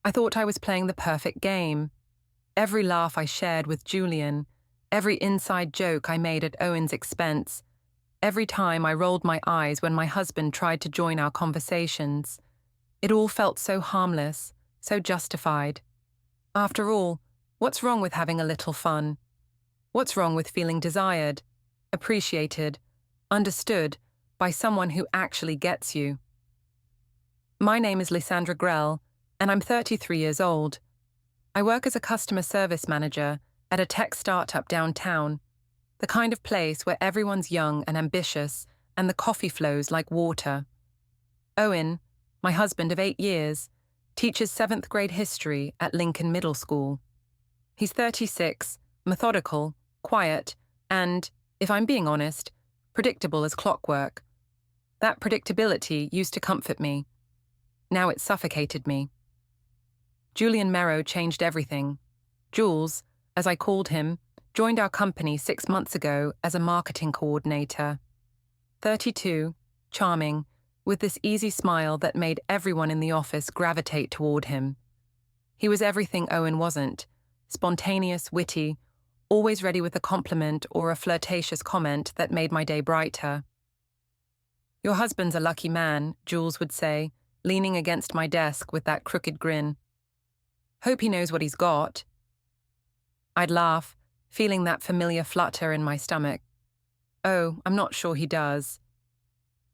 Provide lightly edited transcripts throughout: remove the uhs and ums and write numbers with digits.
I thought I was playing the perfect game. Every laugh I shared with Julian, every inside joke I made at Owen's expense, every time I rolled my eyes when my husband tried to join our conversations, it all felt so harmless, so justified. After all, what's wrong with having a little fun? What's wrong with feeling desired, appreciated, understood by someone who actually gets you? My name is Lysandra Grell, and I'm 33 years old. I work as a customer service manager at a tech startup downtown, the kind of place where everyone's young and ambitious and the coffee flows like water. Owen, my husband of 8 years, teaches 7th grade history at Lincoln Middle School. He's 36, methodical, quiet, and, if I'm being honest, predictable as clockwork. That predictability used to comfort me. Now it suffocated me. Julian Merrow changed everything. Jules, as I called him, joined our company 6 months ago as a marketing coordinator. 32, charming, with this easy smile that made everyone in the office gravitate toward him. He was everything Owen wasn't: spontaneous, witty, always ready with a compliment or a flirtatious comment that made my day brighter. "Your husband's a lucky man," Jules would say, leaning against my desk with that crooked grin. "Hope he knows what he's got." I'd laugh, feeling that familiar flutter in my stomach. "Oh, I'm not sure he does."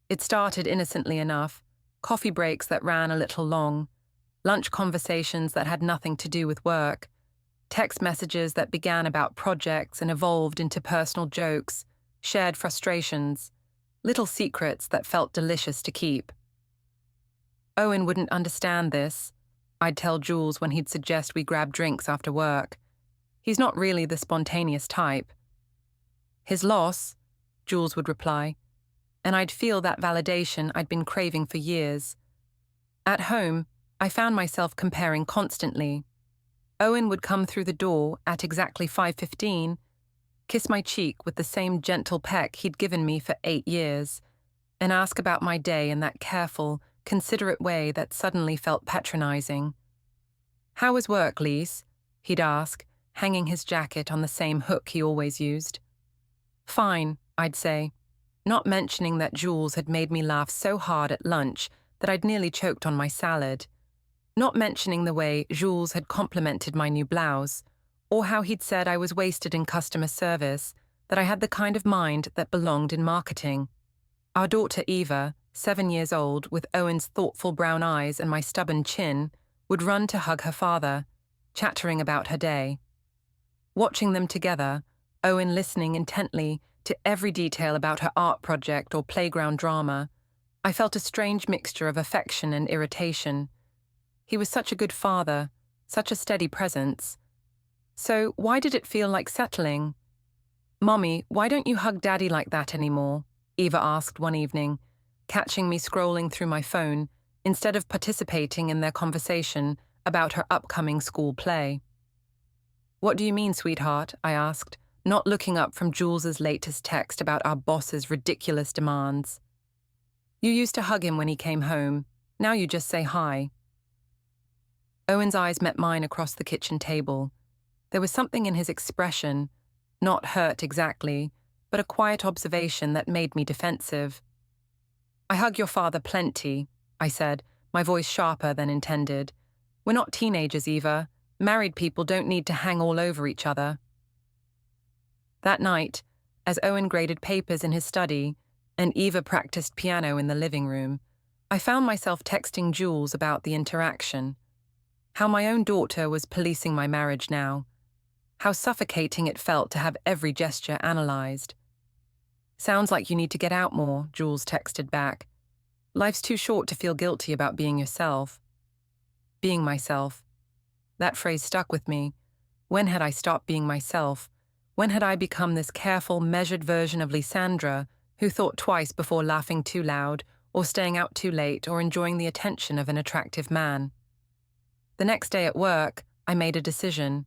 It started innocently enough, coffee breaks that ran a little long, lunch conversations that had nothing to do with work, text messages that began about projects and evolved into personal jokes, shared frustrations, little secrets that felt delicious to keep. Owen wouldn't understand this, I'd tell Jules when he'd suggest we grab drinks after work. He's not really the spontaneous type. "His loss," Jules would reply, and I'd feel that validation I'd been craving for years. At home, I found myself comparing constantly. Owen would come through the door at exactly 5:15, kiss my cheek with the same gentle peck he'd given me for 8 years, and ask about my day in that careful, considerate way that suddenly felt patronizing. "How was work, Lise?" he'd ask, hanging his jacket on the same hook he always used. "Fine," I'd say, not mentioning that Jules had made me laugh so hard at lunch that I'd nearly choked on my salad, not mentioning the way Jules had complimented my new blouse, or how he'd said I was wasted in customer service, that I had the kind of mind that belonged in marketing. Our daughter Eva, 7 years old, with Owen's thoughtful brown eyes and my stubborn chin, would run to hug her father, chattering about her day. Watching them together, Owen listening intently to every detail about her art project or playground drama, I felt a strange mixture of affection and irritation. He was such a good father, such a steady presence. So why did it feel like settling? "Mommy, why don't you hug Daddy like that anymore?" Eva asked one evening, catching me scrolling through my phone instead of participating in their conversation about her upcoming school play. "What do you mean, sweetheart?" I asked, not looking up from Jules's latest text about our boss's ridiculous demands. "You used to hug him when he came home. Now you just say hi." Owen's eyes met mine across the kitchen table. There was something in his expression, not hurt exactly, but a quiet observation that made me defensive. "I hug your father plenty," I said, my voice sharper than intended. "We're not teenagers, Eva. Married people don't need to hang all over each other." That night, as Owen graded papers in his study and Eva practiced piano in the living room, I found myself texting Jules about the interaction. How my own daughter was policing my marriage now. How suffocating it felt to have every gesture analyzed. "Sounds like you need to get out more," Jules texted back. "Life's too short to feel guilty about being yourself." Being myself. That phrase stuck with me. When had I stopped being myself? When had I become this careful, measured version of Lysandra who thought twice before laughing too loud or staying out too late or enjoying the attention of an attractive man? The next day at work, I made a decision.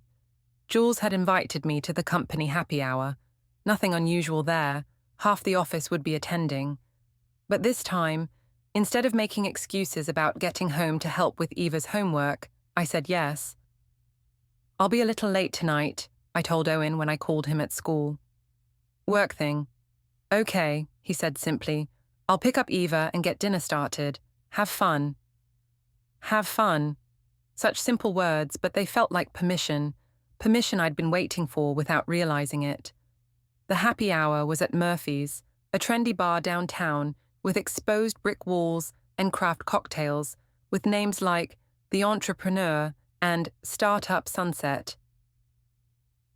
Jules had invited me to the company happy hour. Nothing unusual there. Half the office would be attending. But this time, instead of making excuses about getting home to help with Eva's homework, I said yes. I'll be a little late tonight, I told Owen when I called him at school. Work thing. Okay, he said simply. I'll pick up Eva and get dinner started. Have fun. Have fun. Such simple words, but they felt like permission. Permission I'd been waiting for without realizing it. The happy hour was at Murphy's, a trendy bar downtown with exposed brick walls and craft cocktails with names like The Entrepreneur and Startup Sunset.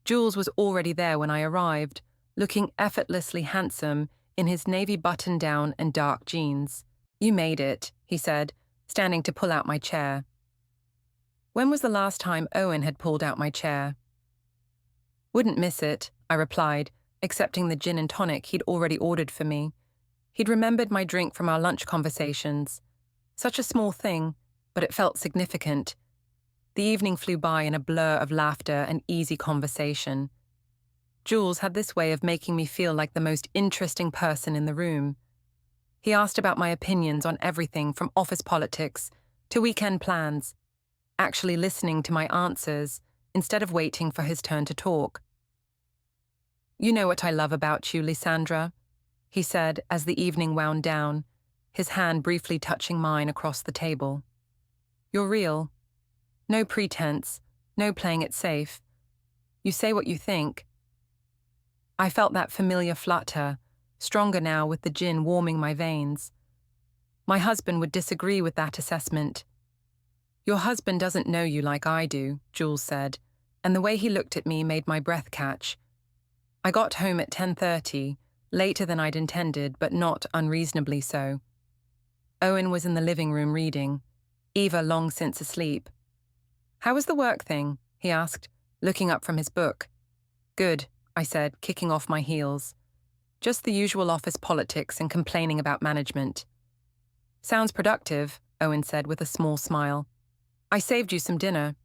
Jules was already there when I arrived, looking effortlessly handsome in his navy button-down and dark jeans. You made it, he said, standing to pull out my chair. When was the last time Owen had pulled out my chair? Wouldn't miss it, I replied, accepting the gin and tonic he'd already ordered for me. He'd remembered my drink from our lunch conversations. Such a small thing, but it felt significant. The evening flew by in a blur of laughter and easy conversation. Jules had this way of making me feel like the most interesting person in the room. He asked about my opinions on everything from office politics to weekend plans, actually listening to my answers instead of waiting for his turn to talk. You know what I love about you, Lysandra, he said as the evening wound down, his hand briefly touching mine across the table. You're real. No pretense, no playing it safe. You say what you think. I felt that familiar flutter, stronger now with the gin warming my veins. My husband would disagree with that assessment. Your husband doesn't know you like I do, Jules said, and the way he looked at me made my breath catch. I got home at 10:30, later than I'd intended, but not unreasonably so. Owen was in the living room reading, Eva long since asleep. How was the work thing? He asked, looking up from his book. Good, I said, kicking off my heels. Just the usual office politics and complaining about management. Sounds productive, Owen said with a small smile. I saved you some dinner.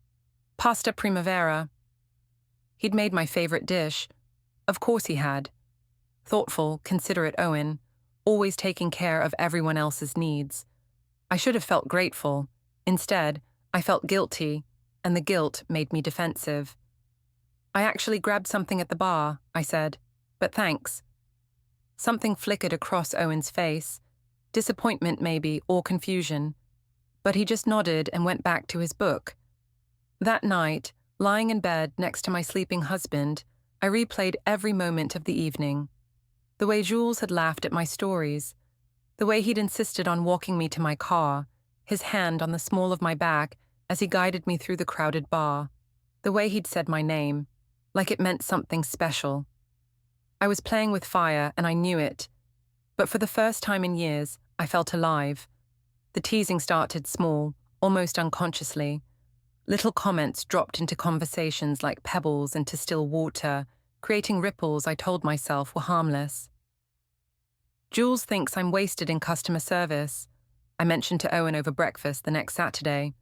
Pasta primavera. He'd made my favorite dish. Of course he had. Thoughtful, considerate Owen, always taking care of everyone else's needs. I should have felt grateful. Instead, I felt guilty, and the guilt made me defensive. I actually grabbed something at the bar, I said, but thanks. Something flickered across Owen's face, disappointment maybe, or confusion, but he just nodded and went back to his book. That night, lying in bed next to my sleeping husband, I replayed every moment of the evening. The way Jules had laughed at my stories, the way he'd insisted on walking me to my car, his hand on the small of my back as he guided me through the crowded bar, the way he'd said my name, like it meant something special. I was playing with fire and I knew it, but for the first time in years, I felt alive. The teasing started small, almost unconsciously. Little comments dropped into conversations like pebbles into still water, creating ripples I told myself were harmless. Jules thinks I'm wasted in customer service, I mentioned to Owen over breakfast the next Saturday.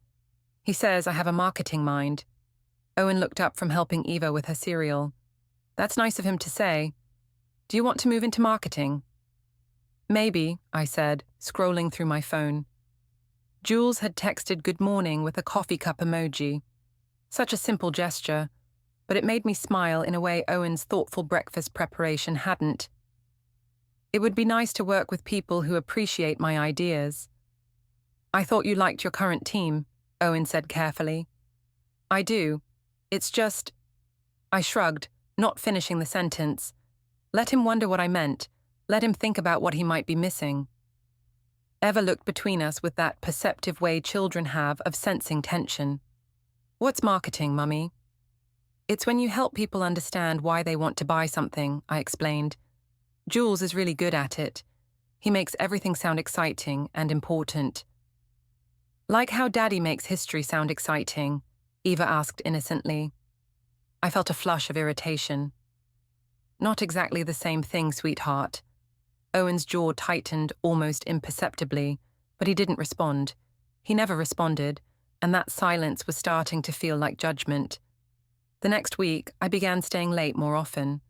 He says I have a marketing mind. Owen looked up from helping Eva with her cereal. That's nice of him to say. Do you want to move into marketing? Maybe, I said, scrolling through my phone. Jules had texted good morning with a coffee cup emoji. Such a simple gesture, but it made me smile in a way Owen's thoughtful breakfast preparation hadn't. It would be nice to work with people who appreciate my ideas. I thought you liked your current team, Owen said carefully. I do. It's just... I shrugged, not finishing the sentence. Let him wonder what I meant. Let him think about what he might be missing. Eva looked between us with that perceptive way children have of sensing tension. What's marketing, Mummy? It's when you help people understand why they want to buy something, I explained. Jules is really good at it. He makes everything sound exciting and important. Like how Daddy makes history sound exciting, Eva asked innocently. I felt a flush of irritation. Not exactly the same thing, sweetheart. Owen's jaw tightened almost imperceptibly, but he didn't respond. He never responded, and that silence was starting to feel like judgment. The next week, I began staying late more often.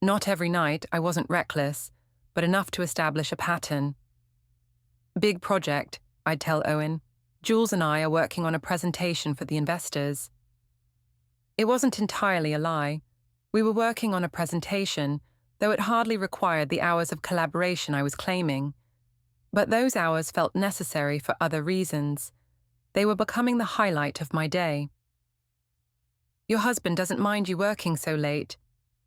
Not every night, I wasn't reckless, but enough to establish a pattern. Big project, I'd tell Owen. Jules and I are working on a presentation for the investors. It wasn't entirely a lie. We were working on a presentation, though it hardly required the hours of collaboration I was claiming. But those hours felt necessary for other reasons. They were becoming the highlight of my day. "Your husband doesn't mind you working so late?"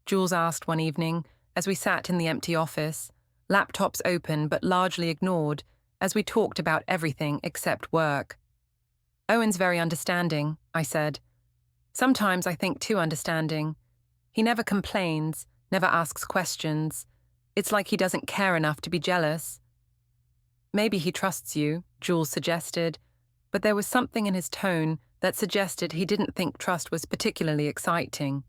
Jules asked one evening as we sat in the empty office, laptops open but largely ignored, as we talked about everything except work. "Owen's very understanding," I said. "Sometimes I think too understanding. He never complains, never asks questions. It's like he doesn't care enough to be jealous." "Maybe he trusts you," Jules suggested, but there was something in his tone that suggested he didn't think trust was particularly exciting.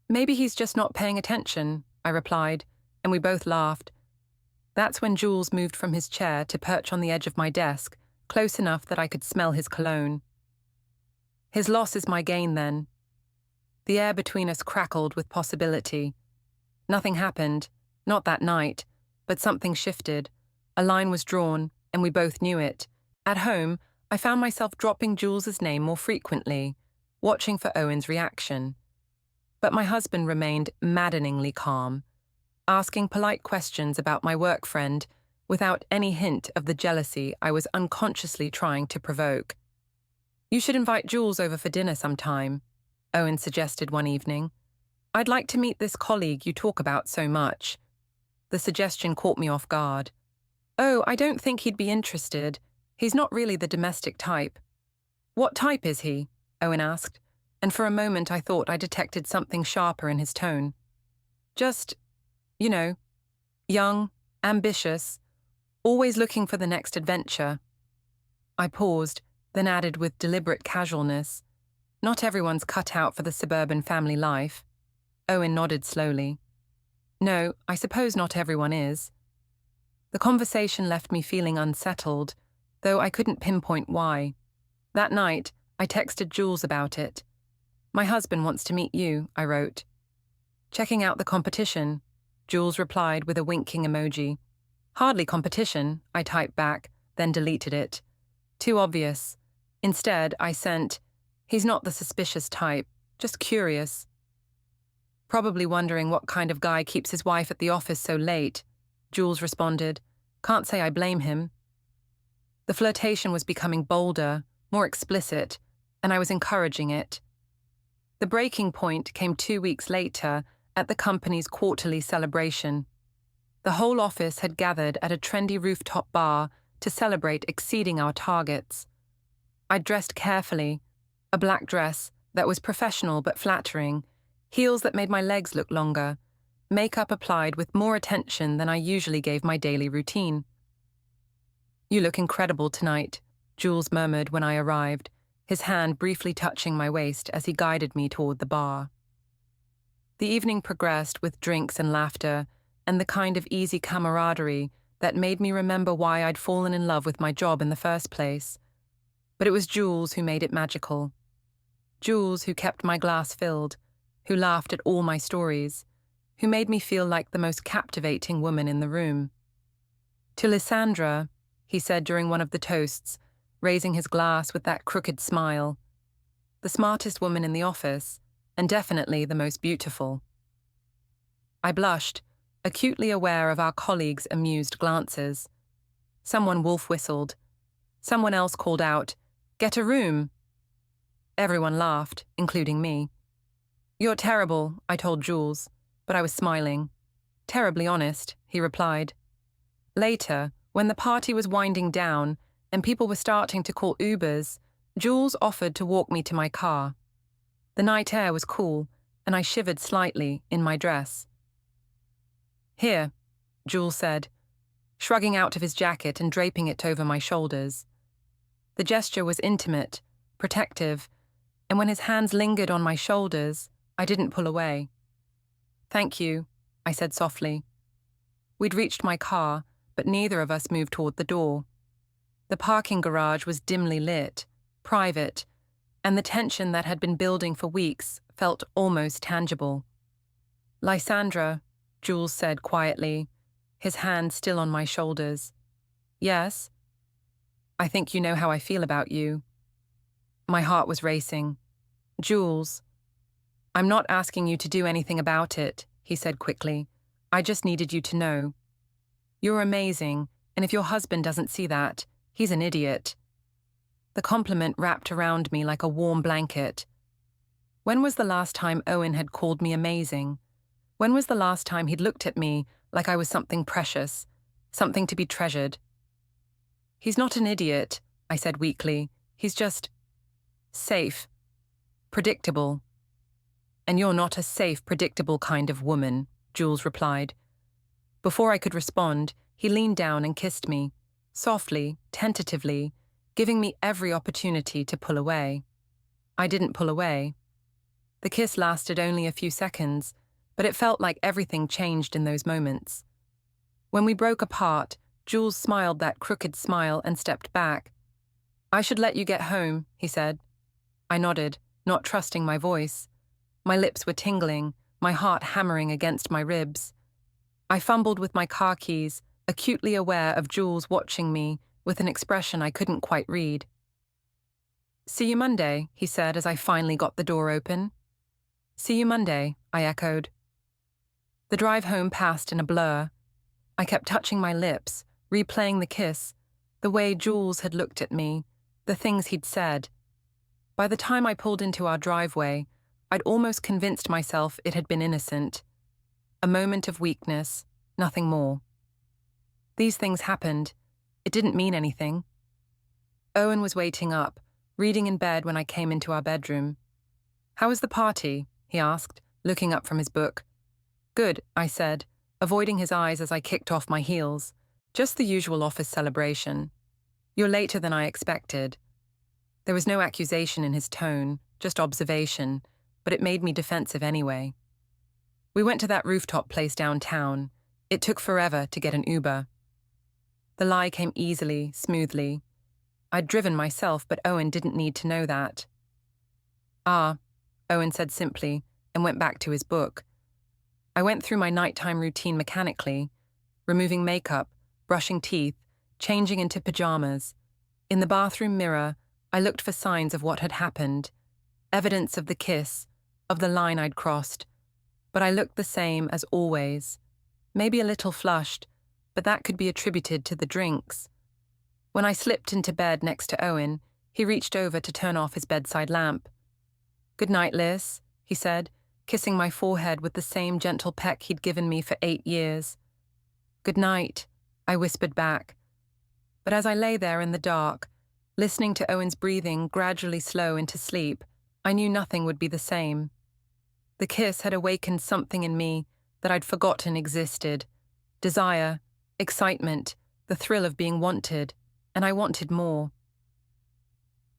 "Maybe he's just not paying attention," I replied, and we both laughed. That's when Jules moved from his chair to perch on the edge of my desk, close enough that I could smell his cologne. "His loss is my gain, then." The air between us crackled with possibility. Nothing happened, not that night, but something shifted. A line was drawn, and we both knew it. At home, I found myself dropping Jules's name more frequently, watching for Owen's reaction. But my husband remained maddeningly calm, asking polite questions about my work friend without any hint of the jealousy I was unconsciously trying to provoke. "You should invite Jules over for dinner sometime," Owen suggested one evening. "I'd like to meet this colleague you talk about so much." The suggestion caught me off guard. "Oh, I don't think he'd be interested. He's not really the domestic type." "What type is he?" Owen asked, and for a moment I thought I detected something sharper in his tone. "Just, you know, young, ambitious, always looking for the next adventure." I paused, then added with deliberate casualness, "Not everyone's cut out for the suburban family life." Owen nodded slowly. "No, I suppose not everyone is." The conversation left me feeling unsettled, though I couldn't pinpoint why. That night, I texted Jules about it. "My husband wants to meet you," I wrote. "Checking out the competition," Jules replied with a winking emoji. "Hardly competition," I typed back, then deleted it. Too obvious. Instead, I sent, "He's not the suspicious type, just curious." "Probably wondering what kind of guy keeps his wife at the office so late," Jules responded. "Can't say I blame him." The flirtation was becoming bolder, more explicit, and I was encouraging it. The breaking point came 2 weeks later at the company's quarterly celebration. The whole office had gathered at a trendy rooftop bar to celebrate exceeding our targets. I dressed carefully, a black dress that was professional but flattering, heels that made my legs look longer, makeup applied with more attention than I usually gave my daily routine. "You look incredible tonight," Jules murmured when I arrived, his hand briefly touching my waist as he guided me toward the bar. The evening progressed with drinks and laughter, and the kind of easy camaraderie that made me remember why I'd fallen in love with my job in the first place. But it was Jules who made it magical. Jules who kept my glass filled, who laughed at all my stories, who made me feel like the most captivating woman in the room. "To Lysandra," he said during one of the toasts, raising his glass with that crooked smile. "The smartest woman in the office, and definitely the most beautiful." I blushed, acutely aware of our colleagues' amused glances. Someone wolf whistled. Someone else called out, "Get a room." Everyone laughed, including me. "You're terrible," I told Jules, but I was smiling. "Terribly honest," he replied. Later, when the party was winding down and people were starting to call Ubers, Jules offered to walk me to my car. The night air was cool, and I shivered slightly in my dress. "Here," Jules said, shrugging out of his jacket and draping it over my shoulders. The gesture was intimate, protective, and when his hands lingered on my shoulders, I didn't pull away. "Thank you," I said softly. We'd reached my car, but neither of us moved toward the door. The parking garage was dimly lit, private, and the tension that had been building for weeks felt almost tangible. "Lysandra," Jules said quietly, his hand still on my shoulders. "Yes?" I think you know how I feel about you. My heart was racing. Jules, I'm not asking you to do anything about it, he said quickly. I just needed you to know. You're amazing, and if your husband doesn't see that, he's an idiot. The compliment wrapped around me like a warm blanket. When was the last time Owen had called me amazing? When was the last time he'd looked at me like I was something precious, something to be treasured? He's not an idiot, I said weakly. He's just safe, predictable. And you're not a safe, predictable kind of woman, Jules replied. Before I could respond, he leaned down and kissed me, softly, tentatively, giving me every opportunity to pull away. I didn't pull away. The kiss lasted only a few seconds, but it felt like everything changed in those moments. When we broke apart, Jules smiled that crooked smile and stepped back. I should let you get home, he said. I nodded, not trusting my voice. My lips were tingling, my heart hammering against my ribs. I fumbled with my car keys, acutely aware of Jules watching me with an expression I couldn't quite read. See you Monday, he said as I finally got the door open. See you Monday, I echoed. The drive home passed in a blur. I kept touching my lips, replaying the kiss, the way Jules had looked at me, the things he'd said. By the time I pulled into our driveway, I'd almost convinced myself it had been innocent. A moment of weakness, nothing more. These things happened. It didn't mean anything. Owen was waiting up, reading in bed when I came into our bedroom. How was the party? He asked, looking up from his book. Good, I said, avoiding his eyes as I kicked off my heels. Just the usual office celebration. You're later than I expected. There was no accusation in his tone, just observation, but it made me defensive anyway. We went to that rooftop place downtown. It took forever to get an Uber. The lie came easily, smoothly. I'd driven myself, but Owen didn't need to know that. Ah, Owen said simply, and went back to his book. I went through my nighttime routine mechanically, removing makeup, brushing teeth, changing into pajamas. In the bathroom mirror, I looked for signs of what had happened, evidence of the kiss, of the line I'd crossed. But I looked the same as always. Maybe a little flushed, but that could be attributed to the drinks. When I slipped into bed next to Owen, he reached over to turn off his bedside lamp. Good night, Liz, he said, kissing my forehead with the same gentle peck he'd given me for 8 years. Good night, I whispered back. But as I lay there in the dark, listening to Owen's breathing gradually slow into sleep, I knew nothing would be the same. The kiss had awakened something in me that I'd forgotten existed. Desire, excitement, the thrill of being wanted, and I wanted more.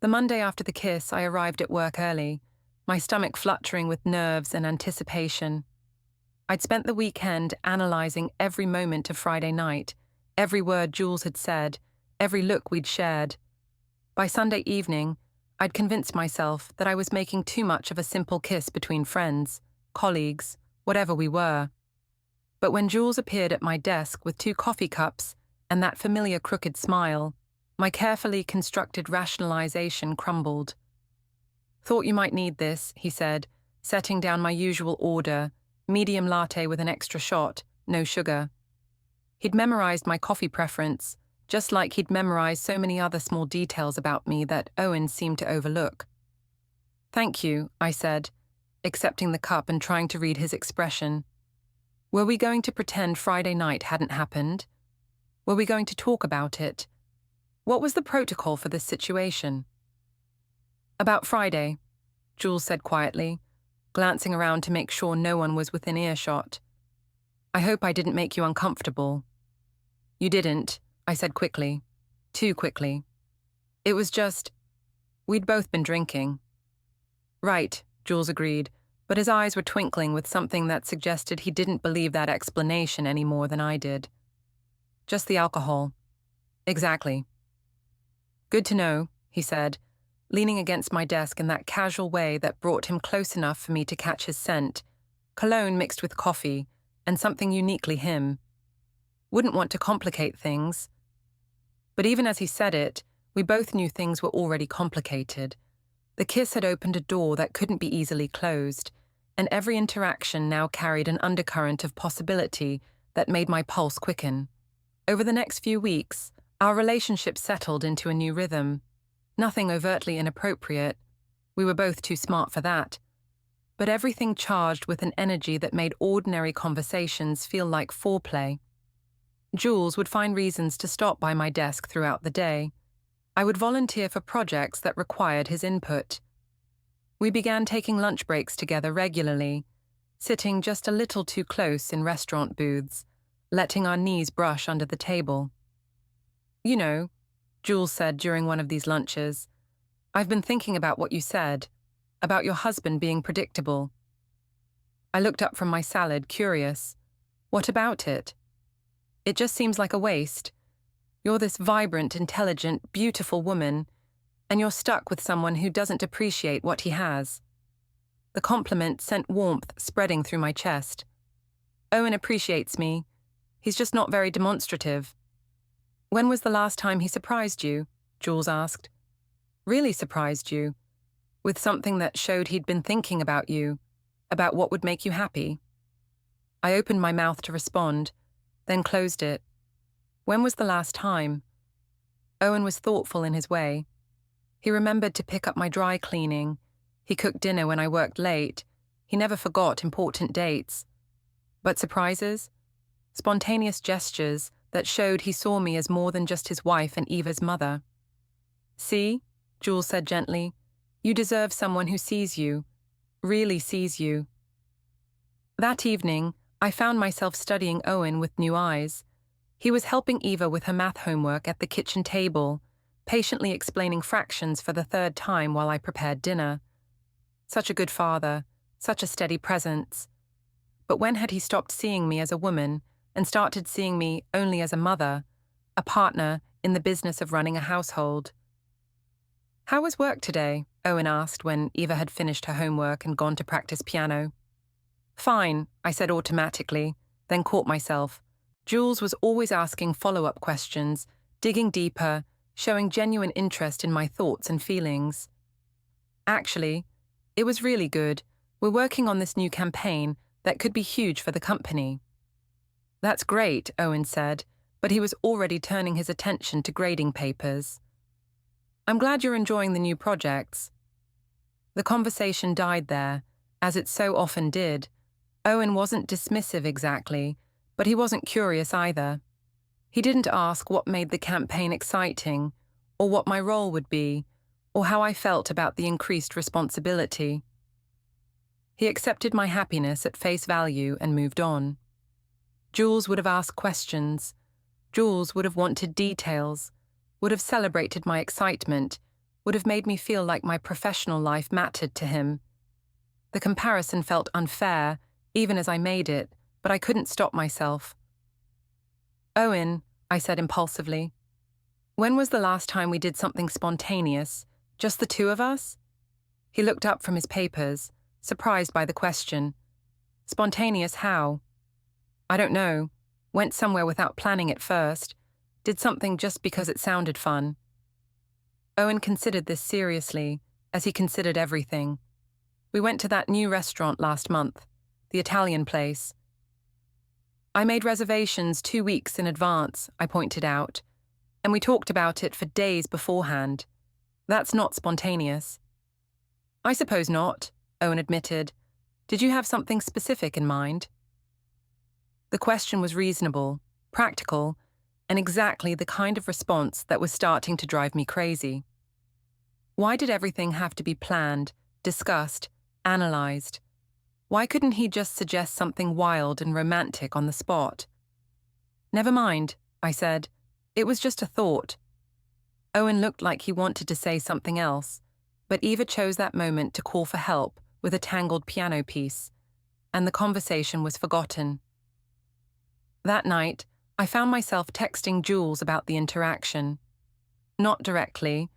The Monday after the kiss, I arrived at work early, my stomach fluttering with nerves and anticipation. I'd spent the weekend analysing every moment of Friday night, every word Jules had said, every look we'd shared. By Sunday evening, I'd convinced myself that I was making too much of a simple kiss between friends, colleagues, whatever we were. But when Jules appeared at my desk with 2 coffee cups and that familiar crooked smile, my carefully constructed rationalization crumbled. Thought you might need this, he said, setting down my usual order, medium latte with an extra shot, no sugar. He'd memorized my coffee preference, just like he'd memorized so many other small details about me that Owen seemed to overlook. Thank you, I said, accepting the cup and trying to read his expression. Were we going to pretend Friday night hadn't happened? Were we going to talk about it? What was the protocol for this situation? About Friday, Jules said quietly, glancing around to make sure no one was within earshot. I hope I didn't make you uncomfortable. You didn't, I said quickly. Too quickly. It was just, we'd both been drinking. Right, Jules agreed, but his eyes were twinkling with something that suggested he didn't believe that explanation any more than I did. Just the alcohol. Exactly. Good to know, he said, leaning against my desk in that casual way that brought him close enough for me to catch his scent, cologne mixed with coffee, and something uniquely him. Wouldn't want to complicate things. But even as he said it, We both knew things were already complicated. The kiss had opened a door that couldn't be easily closed, and every interaction now carried an undercurrent of possibility that made my pulse quicken. Over the next few weeks, our relationship settled into a new rhythm. Nothing overtly inappropriate. We were both too smart for that. But everything charged with an energy that made ordinary conversations feel like foreplay. Jules would find reasons to stop by my desk throughout the day. I would volunteer for projects that required his input. We began taking lunch breaks together regularly, sitting just a little too close in restaurant booths, letting our knees brush under the table. "You know," Jules said during one of these lunches, "I've been thinking about what you said, about your husband being predictable." I looked up from my salad, curious. "What about it?" "It just seems like a waste. You're this vibrant, intelligent, beautiful woman, and you're stuck with someone who doesn't appreciate what he has." The compliment sent warmth spreading through my chest. "Owen appreciates me. He's just not very demonstrative." "When was the last time he surprised you?" Jules asked. "Really surprised you? With something that showed he'd been thinking about you, about what would make you happy?" I opened my mouth to respond, then closed it. When was the last time? Owen was thoughtful in his way. He remembered to pick up my dry cleaning. He cooked dinner when I worked late. He never forgot important dates. But surprises? Spontaneous gestures that showed he saw me as more than just his wife and Eva's mother. "See," Jules said gently, "you deserve someone who sees you, really sees you." That evening, I found myself studying Owen with new eyes. He was helping Eva with her math homework at the kitchen table, patiently explaining fractions for the third time while I prepared dinner. Such a good father, such a steady presence. But when had he stopped seeing me as a woman and started seeing me only as a mother, a partner in the business of running a household? "How was work today?" Owen asked when Eva had finished her homework and gone to practice piano. "Fine," I said automatically, then caught myself. Jules was always asking follow-up questions, digging deeper, showing genuine interest in my thoughts and feelings. "Actually, it was really good. We're working on this new campaign that could be huge for the company." "That's great," Owen said, but he was already turning his attention to grading papers. "I'm glad you're enjoying the new projects." The conversation died there, as it so often did. Owen wasn't dismissive exactly, but he wasn't curious either. He didn't ask what made the campaign exciting, or what my role would be, or how I felt about the increased responsibility. He accepted my happiness at face value and moved on. Jules would have asked questions. Jules would have wanted details, would have celebrated my excitement, would have made me feel like my professional life mattered to him. The comparison felt unfair, even as I made it, but I couldn't stop myself. "Owen," I said impulsively, "when was the last time we did something spontaneous, just the two of us?" He looked up from his papers, surprised by the question. "Spontaneous how?" "I don't know. Went somewhere without planning at first. Did something just because it sounded fun." Owen considered this seriously, as he considered everything. "We went to that new restaurant last month, the Italian place." "I made reservations 2 weeks in advance," I pointed out, "and we talked about it for days beforehand. That's not spontaneous." "I suppose not," Owen admitted. "Did you have something specific in mind?" The question was reasonable, practical, and exactly the kind of response that was starting to drive me crazy. Why did everything have to be planned, discussed, analyzed? Why couldn't he just suggest something wild and romantic on the spot? "Never mind," I said. "It was just a thought." Owen looked like he wanted to say something else, but Eva chose that moment to call for help with a tangled piano piece, and the conversation was forgotten. That night, I found myself texting Jules about the interaction. Not directly.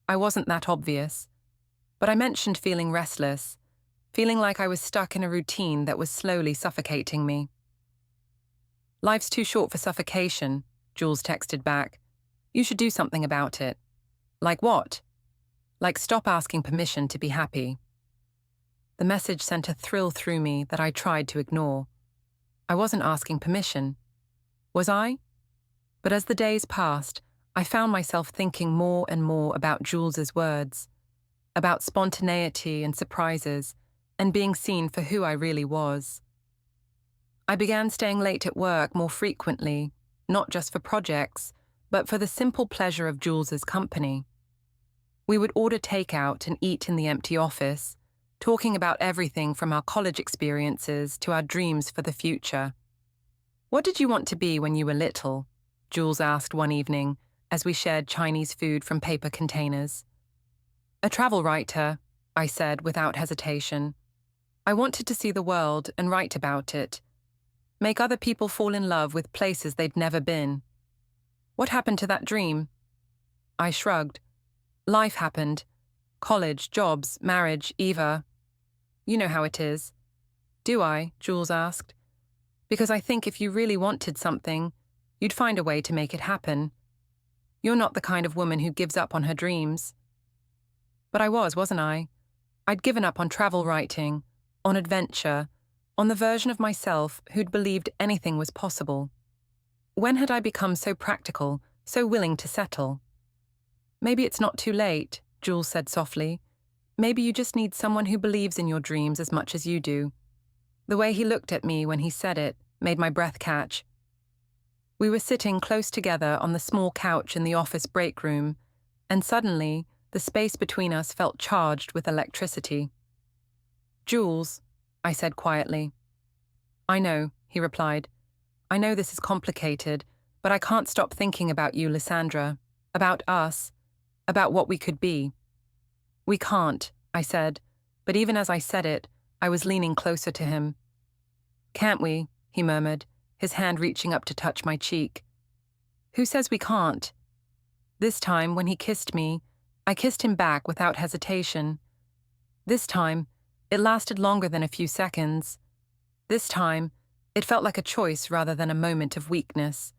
I wasn't that obvious. But I mentioned feeling restless, feeling like I was stuck in a routine that was slowly suffocating me. "Life's too short for suffocation," Jules texted back. "You should do something about it." Like what? Like stop asking permission to be happy. The message sent a thrill through me that I tried to ignore. I wasn't asking permission. Was I? But as the days passed, I found myself thinking more and more about Jules's words, about spontaneity and surprises, and being seen for who I really was. I began staying late at work more frequently, not just for projects, but for the simple pleasure of Jules's company. We would order takeout and eat in the empty office, talking about everything from our college experiences to our dreams for the future. "What did you want to be when you were little?" Jules asked one evening as we shared Chinese food from paper containers. "A travel writer," I said without hesitation. I wanted to see the world and write about it. Make other people fall in love with places they'd never been. "What happened to that dream?" I shrugged. Life happened. College, jobs, marriage, Eva. You know how it is. "Do I?" Jules asked. "Because I think if you really wanted something, you'd find a way to make it happen. You're not the kind of woman who gives up on her dreams." But I was, wasn't I? I'd given up on travel writing, on adventure, on the version of myself who'd believed anything was possible. When had I become so practical, so willing to settle? "Maybe it's not too late," Jules said softly. "Maybe you just need someone who believes in your dreams as much as you do." The way he looked at me when he said it made my breath catch. We were sitting close together on the small couch in the office break room, and suddenly the space between us felt charged with electricity. "Jules," I said quietly. "I know," he replied. "I know this is complicated, but I can't stop thinking about you, Lysandra, about us, about what we could be." "We can't," I said, but even as I said it, I was leaning closer to him. "Can't we?" he murmured, his hand reaching up to touch my cheek. "Who says we can't?" This time, when he kissed me, I kissed him back without hesitation. This time, it lasted longer than a few seconds. This time, it felt like a choice rather than a moment of weakness.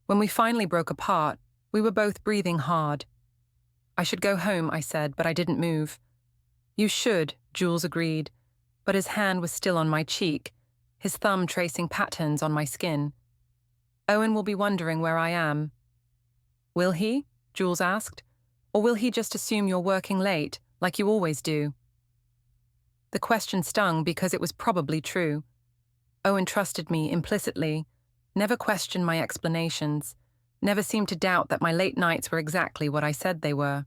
When we finally broke apart, we were both breathing hard. "I should go home," I said, but I didn't move. "You should," Jules agreed, but his hand was still on my cheek, his thumb tracing patterns on my skin. "Owen will be wondering where I am." "Will he?" Jules asked. "Or will he just assume you're working late, like you always do?" The question stung because it was probably true. Owen trusted me implicitly, never questioned my explanations, never seemed to doubt that my late nights were exactly what I said they were.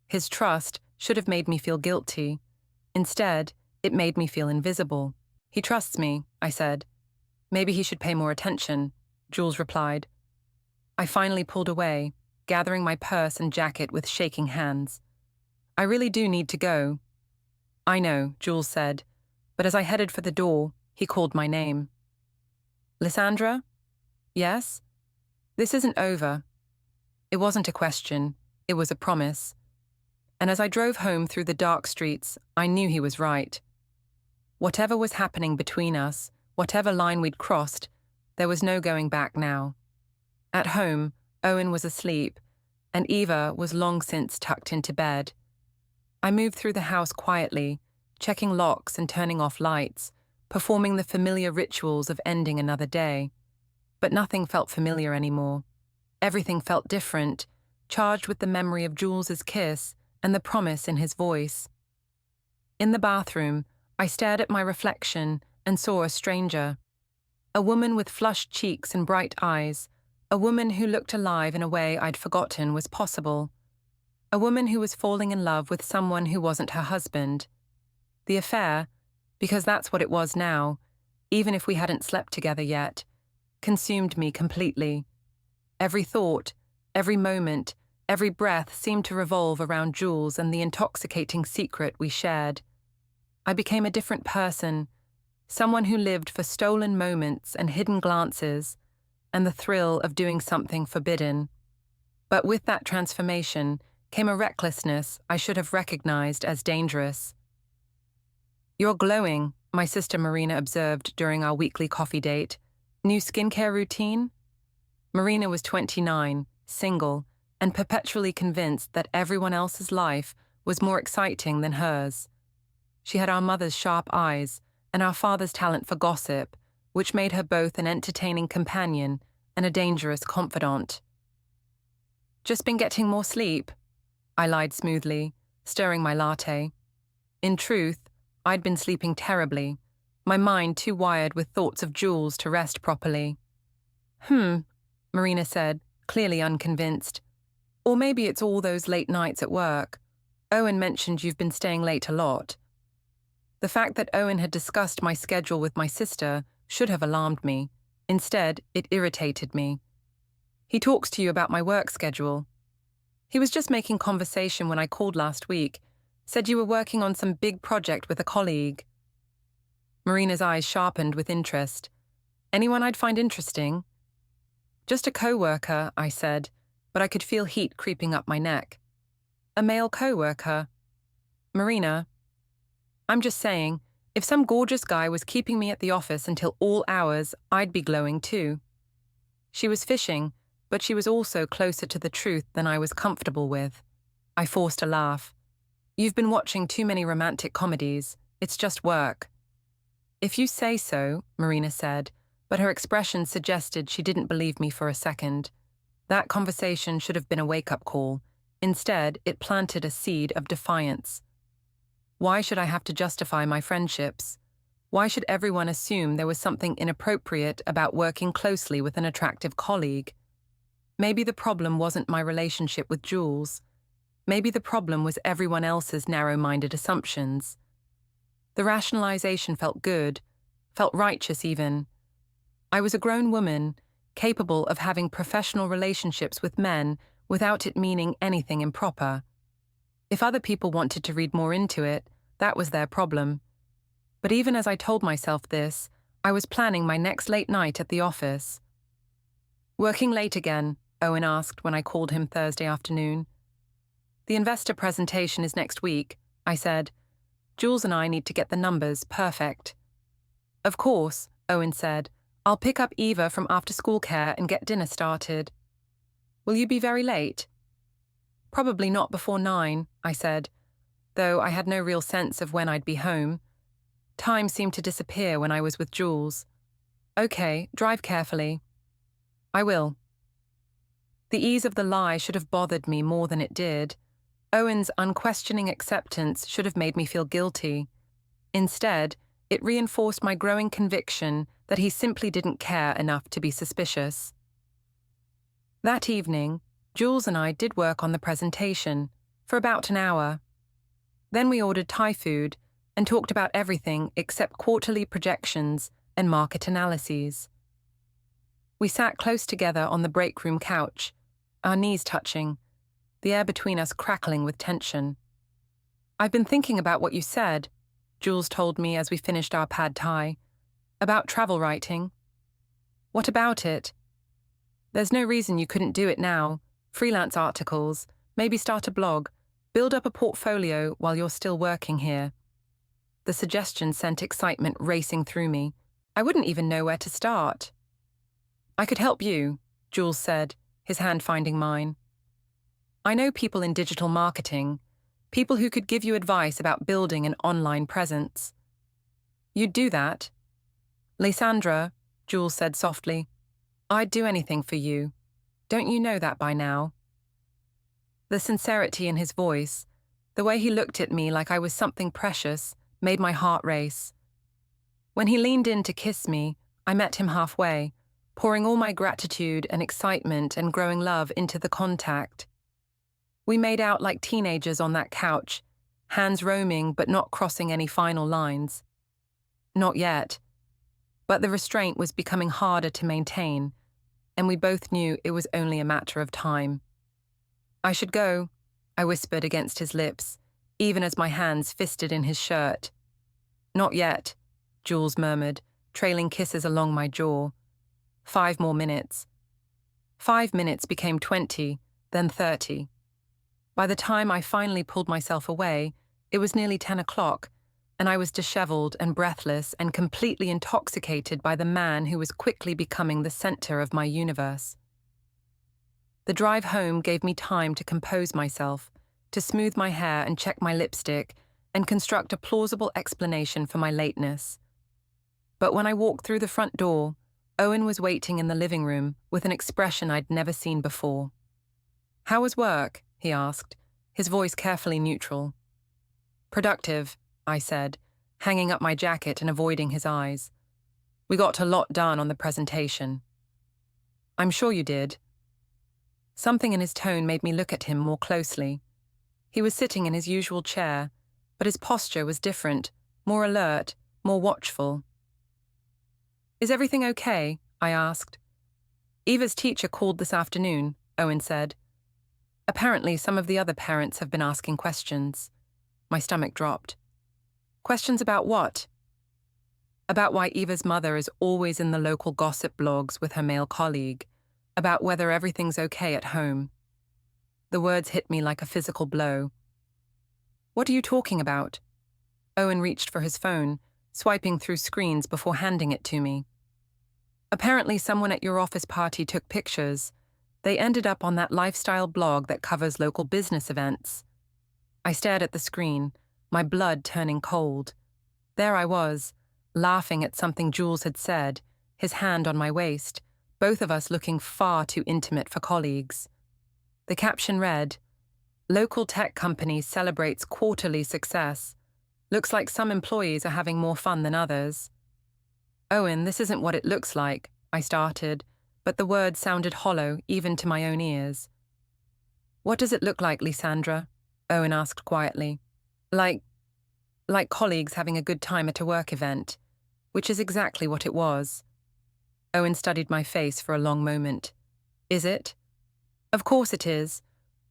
His trust should have made me feel guilty. Instead, it made me feel invisible. "He trusts me," I said. "Maybe he should pay more attention," Jules replied. I finally pulled away, gathering my purse and jacket with shaking hands. "I really do need to go." "I know," Jules said, but as I headed for the door, he called my name. "Lysandra?" "Yes?" "This isn't over." It wasn't a question, it was a promise. And as I drove home through the dark streets, I knew he was right. Whatever was happening between us, whatever line we'd crossed, there was no going back now. At home, Owen was asleep, and Eva was long since tucked into bed. I moved through the house quietly, checking locks and turning off lights, performing the familiar rituals of ending another day. But nothing felt familiar anymore. Everything felt different, charged with the memory of Jules's kiss and the promise in his voice. In the bathroom, I stared at my reflection and saw a stranger. A woman with flushed cheeks and bright eyes, a woman who looked alive in a way I'd forgotten was possible. A woman who was falling in love with someone who wasn't her husband. The affair, because that's what it was now, even if we hadn't slept together yet, consumed me completely. Every thought, every moment, every breath seemed to revolve around Jules and the intoxicating secret we shared. I became a different person, someone who lived for stolen moments and hidden glances, and the thrill of doing something forbidden. But with that transformation came a recklessness I should have recognized as dangerous. "You're glowing," my sister Marina observed during our weekly coffee date. "New skincare routine?" Marina was 29, single, and perpetually convinced that everyone else's life was more exciting than hers. She had our mother's sharp eyes and our father's talent for gossip, which made her both an entertaining companion and a dangerous confidant. "Just been getting more sleep," I lied smoothly, stirring my latte. In truth, I'd been sleeping terribly, my mind too wired with thoughts of Jules to rest properly. Marina said, clearly unconvinced. "Or maybe it's all those late nights at work. Owen mentioned you've been staying late a lot." The fact that Owen had discussed my schedule with my sister should have alarmed me. Instead, it irritated me. "He talks to you about my work schedule." "He was just making conversation when I called last week. Said you were working on some big project with a colleague." Marina's eyes sharpened with interest. "Anyone I'd find interesting?" "Just a co-worker," I said, but I could feel heat creeping up my neck. "A male co-worker?" "Marina, I'm just saying, if some gorgeous guy was keeping me at the office until all hours, I'd be glowing too." She was fishing, but she was also closer to the truth than I was comfortable with. I forced a laugh. "You've been watching too many romantic comedies. It's just work." "If you say so," Marina said, but her expression suggested she didn't believe me for a second. That conversation should have been a wake-up call. Instead, it planted a seed of defiance. Why should I have to justify my friendships? Why should everyone assume there was something inappropriate about working closely with an attractive colleague? Maybe the problem wasn't my relationship with Jules. Maybe the problem was everyone else's narrow-minded assumptions. The rationalization felt good, felt righteous even. I was a grown woman, capable of having professional relationships with men without it meaning anything improper. If other people wanted to read more into it, that was their problem. But even as I told myself this, I was planning my next late night at the office. "Working late again?" Owen asked when I called him Thursday afternoon. "The investor presentation is next week," I said. "Jules and I need to get the numbers perfect." "Of course," Owen said. "I'll pick up Eva from after-school care and get dinner started." "Will you be very late?" "Probably not before 9, I said, though I had no real sense of when I'd be home. Time seemed to disappear when I was with Jules. "Okay, drive carefully." "I will." The ease of the lie should have bothered me more than it did. Owen's unquestioning acceptance should have made me feel guilty. Instead, it reinforced my growing conviction that he simply didn't care enough to be suspicious. That evening, Jules and I did work on the presentation, for about an hour. Then we ordered Thai food and talked about everything except quarterly projections and market analyses. We sat close together on the break room couch, our knees touching, the air between us crackling with tension. "I've been thinking about what you said," Jules told me as we finished our pad thai, "about travel writing." "What about it?" "There's no reason you couldn't do it now. Freelance articles, maybe start a blog, build up a portfolio while you're still working here." The suggestion sent excitement racing through me. I wouldn't even know where to start. "I could help you," Jules said, his hand finding mine. "I know people in digital marketing, people who could give you advice about building an online presence." "You'd do that?" "Lysandra," Jules said softly, "I'd do anything for you. Don't you know that by now?" The sincerity in his voice, the way he looked at me like I was something precious, made my heart race. When he leaned in to kiss me, I met him halfway, pouring all my gratitude and excitement and growing love into the contact. We made out like teenagers on that couch, hands roaming but not crossing any final lines. Not yet. But the restraint was becoming harder to maintain, and we both knew it was only a matter of time. "I should go," I whispered against his lips, even as my hands fisted in his shirt. "Not yet," Jules murmured, trailing kisses along my jaw. 5 more minutes. 5 minutes became 20, then 30. By the time I finally pulled myself away, it was nearly 10 o'clock, and I was disheveled and breathless and completely intoxicated by the man who was quickly becoming the center of my universe. The drive home gave me time to compose myself, to smooth my hair and check my lipstick, and construct a plausible explanation for my lateness. But when I walked through the front door, Owen was waiting in the living room with an expression I'd never seen before. "How was work?" he asked, his voice carefully neutral. "Productive," I said, hanging up my jacket and avoiding his eyes. "We got a lot done on the presentation." "I'm sure you did." Something in his tone made me look at him more closely. He was sitting in his usual chair, but his posture was different, more alert, more watchful. "Is everything okay?" I asked. "Eva's teacher called this afternoon," Owen said. "Apparently some of the other parents have been asking questions." My stomach dropped. "Questions about what?" "About why Eva's mother is always in the local gossip blogs with her male colleague, about whether everything's okay at home." The words hit me like a physical blow. "What are you talking about?" Owen reached for his phone, swiping through screens before handing it to me. "Apparently someone at your office party took pictures. They ended up on that lifestyle blog that covers local business events." I stared at the screen, my blood turning cold. There I was, laughing at something Jules had said, his hand on my waist, both of us looking far too intimate for colleagues. The caption read, "Local tech company celebrates quarterly success. Looks like some employees are having more fun than others." "Owen, this isn't what it looks like," I started, but the words sounded hollow even to my own ears. "What does it look like, Lysandra?" Owen asked quietly. Like colleagues having a good time at a work event," which is exactly what it was. Owen studied my face for a long moment. "Is it?" "Of course it is.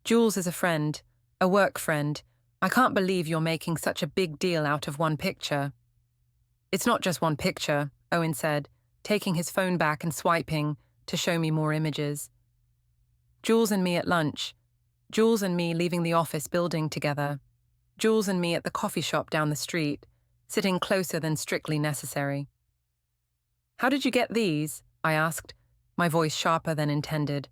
Jules is a friend, a work friend. I can't believe you're making such a big deal out of one picture." "It's not just one picture," Owen said, taking his phone back and swiping to show me more images. "Jules and me at lunch. Jules and me leaving the office building together. Jules and me at the coffee shop down the street, sitting closer than strictly necessary." "How did you get these?" I asked, my voice sharper than intended.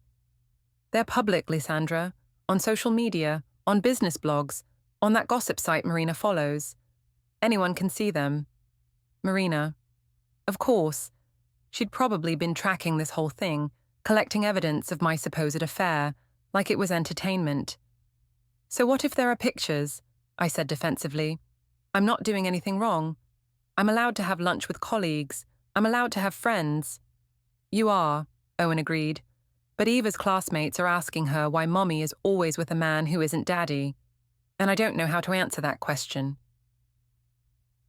"They're public, Lysandra. On social media, on business blogs, on that gossip site Marina follows. Anyone can see them." "Marina." Of course. She'd probably been tracking this whole thing, collecting evidence of my supposed affair, like it was entertainment. "So what if there are pictures?" I said defensively. "I'm not doing anything wrong. I'm allowed to have lunch with colleagues. I'm allowed to have friends." "You are," Owen agreed. "But Eva's classmates are asking her why Mommy is always with a man who isn't Daddy. And I don't know how to answer that question."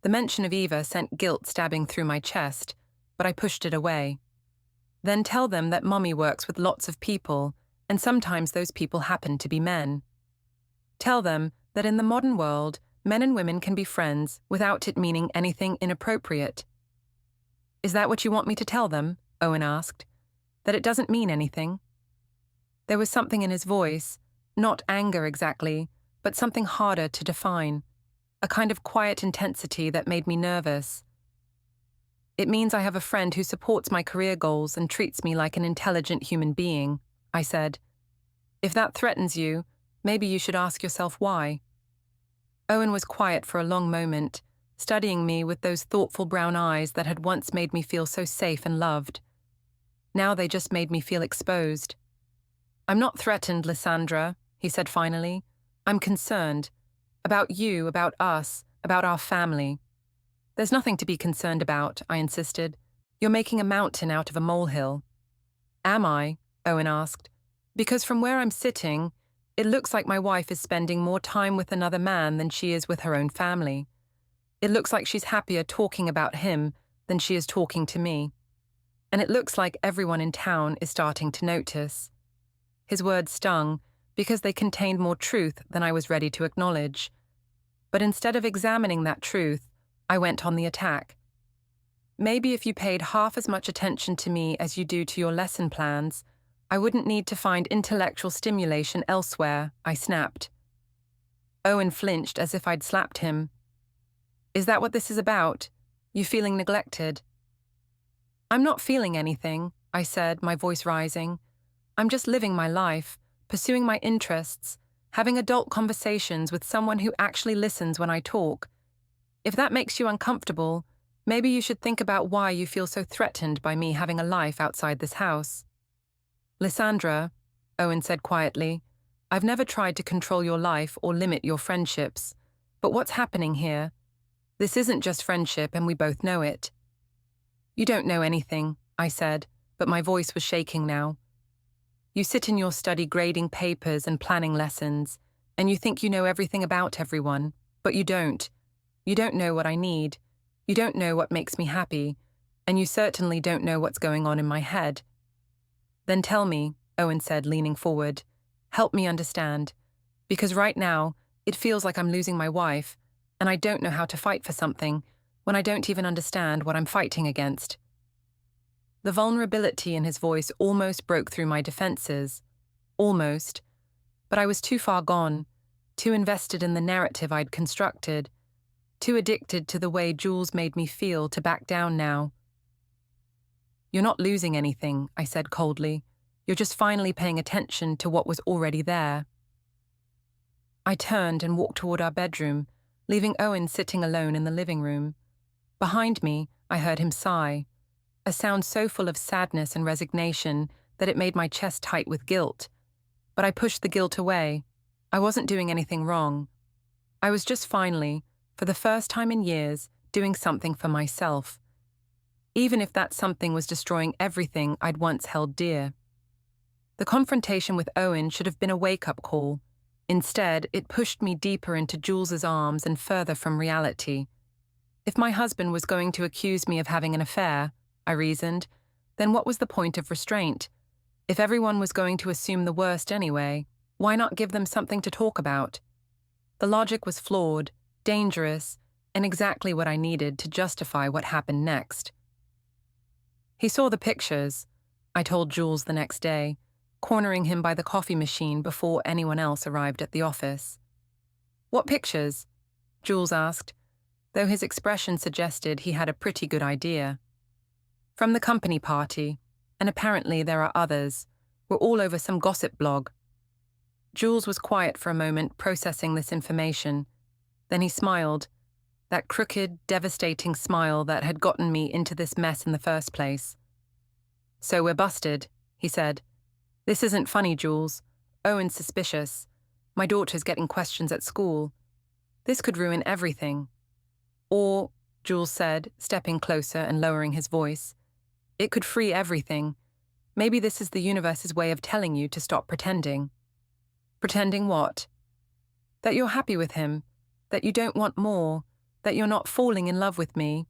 The mention of Eva sent guilt stabbing through my chest, but I pushed it away. "Then tell them that Mommy works with lots of people, and sometimes those people happen to be men. Tell them that in the modern world, men and women can be friends without it meaning anything inappropriate." "Is that what you want me to tell them?" Owen asked. "That it doesn't mean anything?" There was something in his voice, not anger exactly, but something harder to define, a kind of quiet intensity that made me nervous. "It means I have a friend who supports my career goals and treats me like an intelligent human being," I said. "If that threatens you, maybe you should ask yourself why." Owen was quiet for a long moment, studying me with those thoughtful brown eyes that had once made me feel so safe and loved. Now they just made me feel exposed. "I'm not threatened, Lysandra," he said finally. "I'm concerned. About you, about us, about our family." "There's nothing to be concerned about," I insisted. "You're making a mountain out of a molehill." "Am I?" Owen asked. "Because from where I'm sitting, it looks like my wife is spending more time with another man than she is with her own family. It looks like she's happier talking about him than she is talking to me. And it looks like everyone in town is starting to notice." His words stung because they contained more truth than I was ready to acknowledge. But instead of examining that truth, I went on the attack. "Maybe if you paid half as much attention to me as you do to your lesson plans, I wouldn't need to find intellectual stimulation elsewhere," I snapped. Owen flinched as if I'd slapped him. "Is that what this is about? You feeling neglected?" "I'm not feeling anything," I said, my voice rising. I'm just living my life, pursuing my interests, having adult conversations with someone who actually listens when I talk. If that makes you uncomfortable, maybe you should think about why you feel so threatened by me having a life outside this house. Lysandra, Owen said quietly, I've never tried to control your life or limit your friendships. But what's happening here? This isn't just friendship, and we both know it. You don't know anything, I said, but my voice was shaking now. You sit in your study grading papers and planning lessons, and you think you know everything about everyone, but you don't. You don't know what I need. You don't know what makes me happy, and you certainly don't know what's going on in my head. Then tell me, Owen said, leaning forward. Help me understand, because right now, it feels like I'm losing my wife, and I don't know how to fight for something when I don't even understand what I'm fighting against. The vulnerability in his voice almost broke through my defenses. Almost. But I was too far gone, too invested in the narrative I'd constructed, too addicted to the way Jules made me feel to back down now. You're not losing anything, I said coldly. You're just finally paying attention to what was already there. I turned and walked toward our bedroom, leaving Owen sitting alone in the living room. Behind me, I heard him sigh, a sound so full of sadness and resignation that it made my chest tight with guilt. But I pushed the guilt away. I wasn't doing anything wrong. I was just finally, for the first time in years, doing something for myself. Even if that something was destroying everything I'd once held dear. The confrontation with Owen should have been a wake-up call. Instead, it pushed me deeper into Jules's arms and further from reality. If my husband was going to accuse me of having an affair, I reasoned, then what was the point of restraint? If everyone was going to assume the worst anyway, why not give them something to talk about? The logic was flawed, dangerous, and exactly what I needed to justify what happened next. He saw the pictures, I told Jules the next day, cornering him by the coffee machine before anyone else arrived at the office. What pictures? Jules asked, though his expression suggested he had a pretty good idea. From the company party, and apparently there are others. We're all over some gossip blog. Jules was quiet for a moment, processing this information. Then he smiled, that crooked, devastating smile that had gotten me into this mess in the first place. So we're busted, he said. This isn't funny, Jules. Owen's suspicious. My daughter's getting questions at school. This could ruin everything. Or, Jules said, stepping closer and lowering his voice, it could free everything. Maybe this is the universe's way of telling you to stop pretending. Pretending what? That you're happy with him, that you don't want more, that you're not falling in love with me.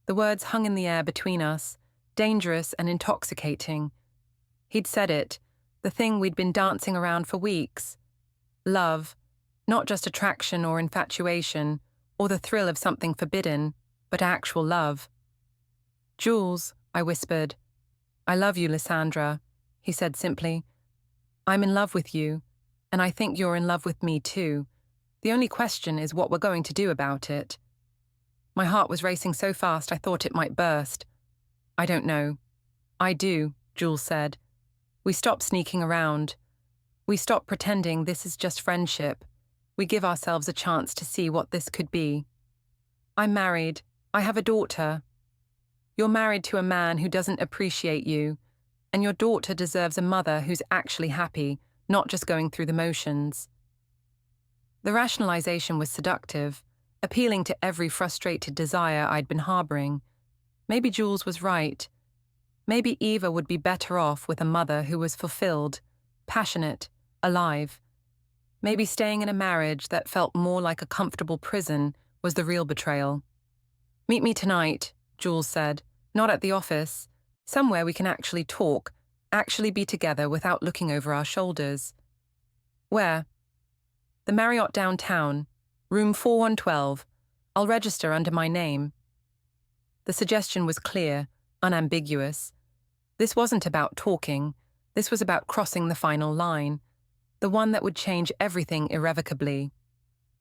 The words hung in the air between us, dangerous and intoxicating. He'd said it, the thing we'd been dancing around for weeks. Love, not just attraction or infatuation, or the thrill of something forbidden, but actual love. Jules, I whispered. I love you, Lysandra, he said simply. I'm in love with you, and I think you're in love with me too. The only question is what we're going to do about it. My heart was racing so fast I thought it might burst. I don't know. I do, Jules said. We stop sneaking around. We stop pretending this is just friendship. We give ourselves a chance to see what this could be. I'm married. I have a daughter. You're married to a man who doesn't appreciate you, and your daughter deserves a mother who's actually happy, not just going through the motions. The rationalization was seductive, appealing to every frustrated desire I'd been harboring. Maybe Jules was right. Maybe Eva would be better off with a mother who was fulfilled, passionate, alive. Maybe staying in a marriage that felt more like a comfortable prison was the real betrayal. Meet me tonight, Jules said. Not at the office. Somewhere we can actually talk, actually be together without looking over our shoulders. Where? The Marriott downtown, room 4112. I'll register under my name. The suggestion was clear, unambiguous. This wasn't about talking. This was about crossing the final line, the one that would change everything irrevocably.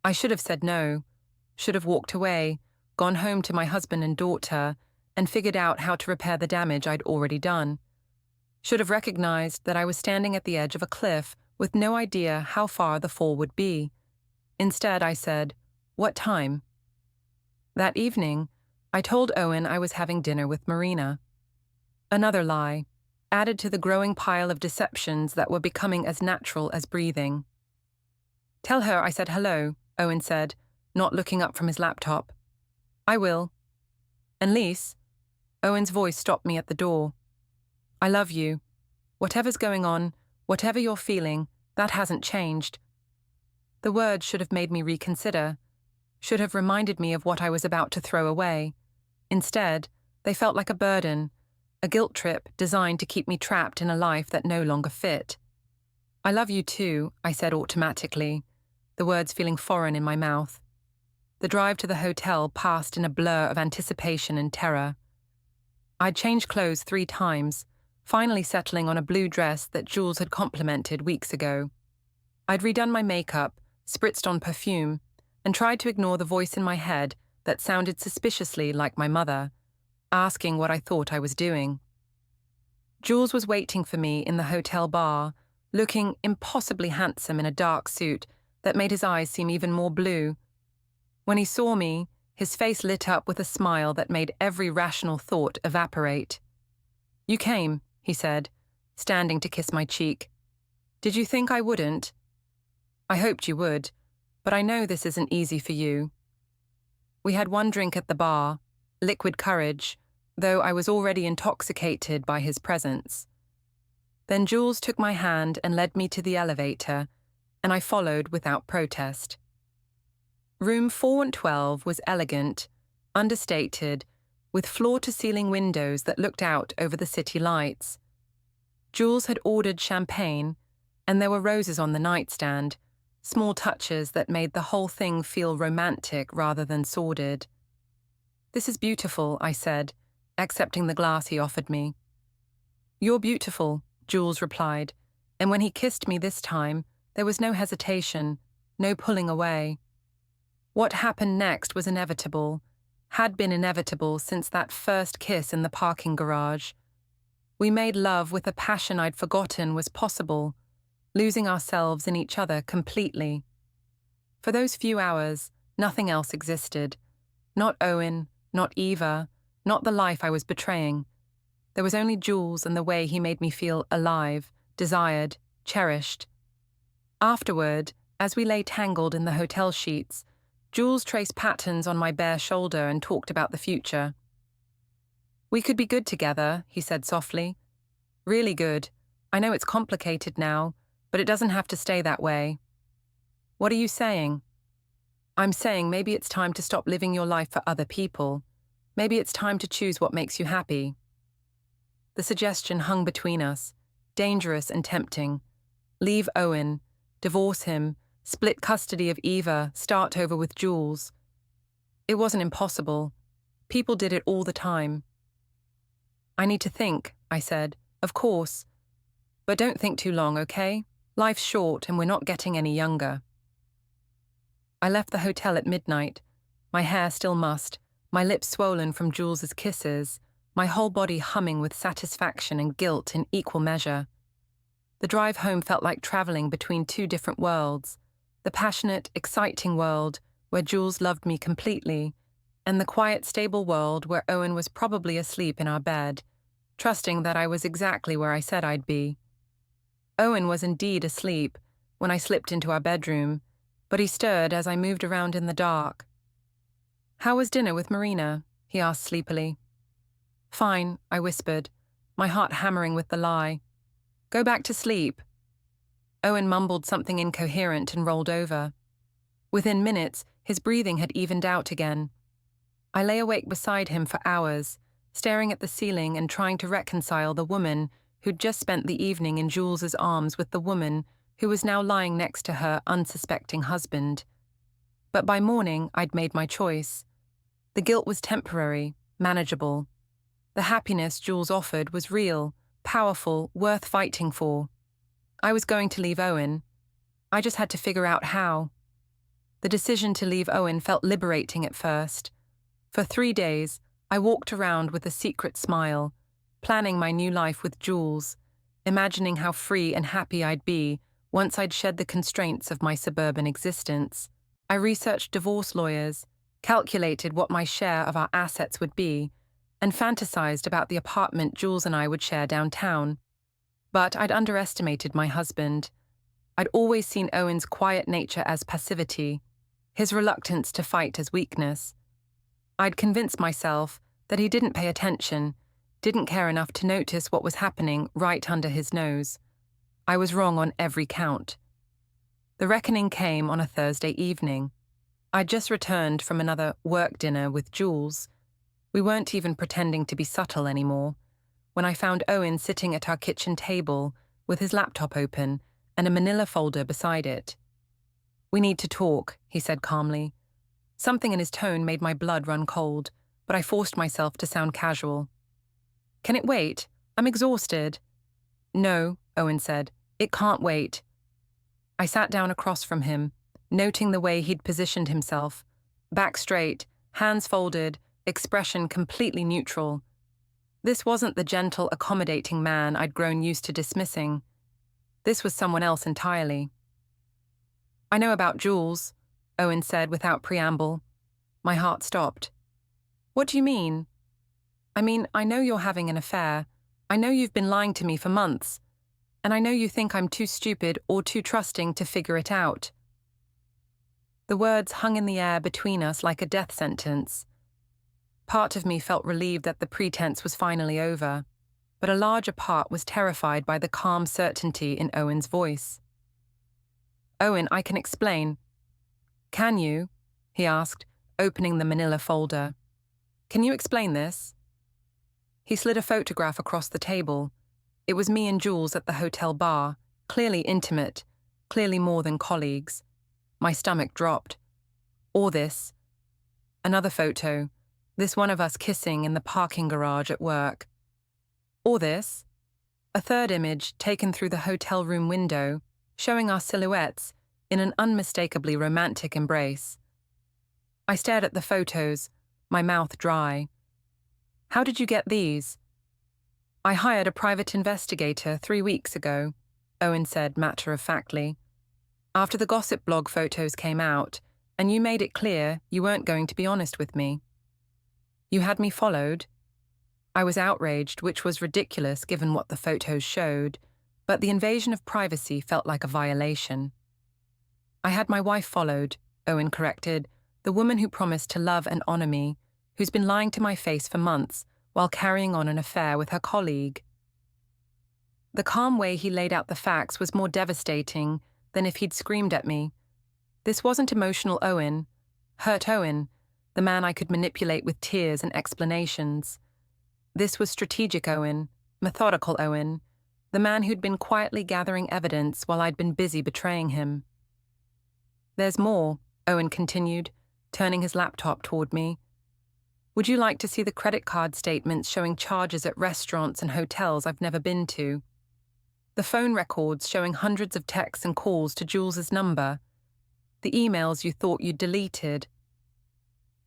I should have said no, should have walked away, gone home to my husband and daughter, and figured out how to repair the damage I'd already done. Should have recognized that I was standing at the edge of a cliff with no idea how far the fall would be. Instead, I said, "What time?" That evening, I told Owen I was having dinner with Marina. Another lie, added to the growing pile of deceptions that were becoming as natural as breathing. "Tell her I said hello," Owen said, not looking up from his laptop. "I will." "And Lys," Owen's voice stopped me at the door. "I love you. Whatever's going on, whatever you're feeling, that hasn't changed." The words should have made me reconsider, should have reminded me of what I was about to throw away. Instead, they felt like a burden, a guilt trip designed to keep me trapped in a life that no longer fit. "I love you too," I said automatically, the words feeling foreign in my mouth. The drive to the hotel passed in a blur of anticipation and terror. I'd changed clothes 3 times, finally settling on a blue dress that Jules had complimented weeks ago. I'd redone my makeup, spritzed on perfume, and tried to ignore the voice in my head that sounded suspiciously like my mother, asking what I thought I was doing. Jules was waiting for me in the hotel bar, looking impossibly handsome in a dark suit that made his eyes seem even more blue. When he saw me, his face lit up with a smile that made every rational thought evaporate. "You came," he said, standing to kiss my cheek. "Did you think I wouldn't?" "I hoped you would, but I know this isn't easy for you." We had one drink at the bar, liquid courage, though I was already intoxicated by his presence. Then Jules took my hand and led me to the elevator, and I followed without protest. Room 412 was elegant, understated, with floor-to-ceiling windows that looked out over the city lights. Jules had ordered champagne, and there were roses on the nightstand, small touches that made the whole thing feel romantic rather than sordid. "This is beautiful," I said, accepting the glass he offered me. "You're beautiful," Jules replied, and when he kissed me this time, there was no hesitation, no pulling away. What happened next was inevitable, had been inevitable since that first kiss in the parking garage. We made love with a passion I'd forgotten was possible, losing ourselves in each other completely. For those few hours, nothing else existed. Not Owen, not Eva, not the life I was betraying. There was only Jules and the way he made me feel alive, desired, cherished. Afterward, as we lay tangled in the hotel sheets, Jules traced patterns on my bare shoulder and talked about the future. "We could be good together," he said softly. "Really good. I know it's complicated now, but it doesn't have to stay that way." "What are you saying?" "I'm saying maybe it's time to stop living your life for other people. Maybe it's time to choose what makes you happy." The suggestion hung between us, dangerous and tempting. Leave Owen, divorce him, split custody of Eva, start over with Jules. It wasn't impossible. People did it all the time. "I need to think," I said. "Of course. But don't think too long, okay? Life's short and we're not getting any younger." I left the hotel at midnight, my hair still mussed, my lips swollen from Jules's kisses, my whole body humming with satisfaction and guilt in equal measure. The drive home felt like traveling between 2 different worlds, the passionate, exciting world where Jules loved me completely, and the quiet, stable world where Owen was probably asleep in our bed, trusting that I was exactly where I said I'd be. Owen was indeed asleep when I slipped into our bedroom, but he stirred as I moved around in the dark. "How was dinner with Marina?" he asked sleepily. "Fine," I whispered, my heart hammering with the lie. "Go back to sleep." Owen mumbled something incoherent and rolled over. Within minutes, his breathing had evened out again. I lay awake beside him for hours, staring at the ceiling and trying to reconcile the woman who'd just spent the evening in Jules's arms with the woman who was now lying next to her unsuspecting husband. But by morning, I'd made my choice. The guilt was temporary, manageable. The happiness Jules offered was real, powerful, worth fighting for. I was going to leave Owen. I just had to figure out how. The decision to leave Owen felt liberating at first. For 3 days, I walked around with a secret smile, planning my new life with Jules, imagining how free and happy I'd be once I'd shed the constraints of my suburban existence. I researched divorce lawyers, calculated what my share of our assets would be, and fantasized about the apartment Jules and I would share downtown. But I'd underestimated my husband. I'd always seen Owen's quiet nature as passivity, his reluctance to fight as weakness. I'd convinced myself that he didn't pay attention, didn't care enough to notice what was happening right under his nose. I was wrong on every count. The reckoning came on a Thursday evening. I'd just returned from another work dinner with Jules. We weren't even pretending to be subtle anymore, when I found Owen sitting at our kitchen table with his laptop open and a manila folder beside it. "We need to talk," he said calmly. Something in his tone made my blood run cold, but I forced myself to sound casual. "Can it wait? I'm exhausted." "No," Owen said. "It can't wait." I sat down across from him, noting the way he'd positioned himself. Back straight, hands folded, expression completely neutral. This wasn't the gentle, accommodating man I'd grown used to dismissing. This was someone else entirely. "I know about Jules," Owen said without preamble. My heart stopped. "What do you mean?" "I mean, I know you're having an affair. I know you've been lying to me for months. And I know you think I'm too stupid or too trusting to figure it out." The words hung in the air between us like a death sentence. Part of me felt relieved that the pretense was finally over, but a larger part was terrified by the calm certainty in Owen's voice. "Owen, I can explain." "Can you?" he asked, opening the manila folder. "Can you explain this?" He slid a photograph across the table. It was me and Jules at the hotel bar, clearly intimate, clearly more than colleagues. My stomach dropped. Or this. Another photo, this one of us kissing in the parking garage at work. Or this. A third image taken through the hotel room window, showing our silhouettes in an unmistakably romantic embrace. I stared at the photos, my mouth dry. "How did you get these?" "I hired a private investigator 3 weeks ago," Owen said matter-of-factly. "After the gossip blog photos came out, and you made it clear you weren't going to be honest with me." "You had me followed?" I was outraged, which was ridiculous given what the photos showed, but the invasion of privacy felt like a violation. "I had my wife followed," Owen corrected, "the woman who promised to love and honor me, who's been lying to my face for months while carrying on an affair with her colleague." The calm way he laid out the facts was more devastating than if he'd screamed at me. This wasn't emotional Owen, hurt Owen, the man I could manipulate with tears and explanations. This was strategic Owen, methodical Owen, the man who'd been quietly gathering evidence while I'd been busy betraying him. "There's more," Owen continued, turning his laptop toward me. "Would you like to see the credit card statements showing charges at restaurants and hotels I've never been to? The phone records showing hundreds of texts and calls to Jules's number? The emails you thought you'd deleted?"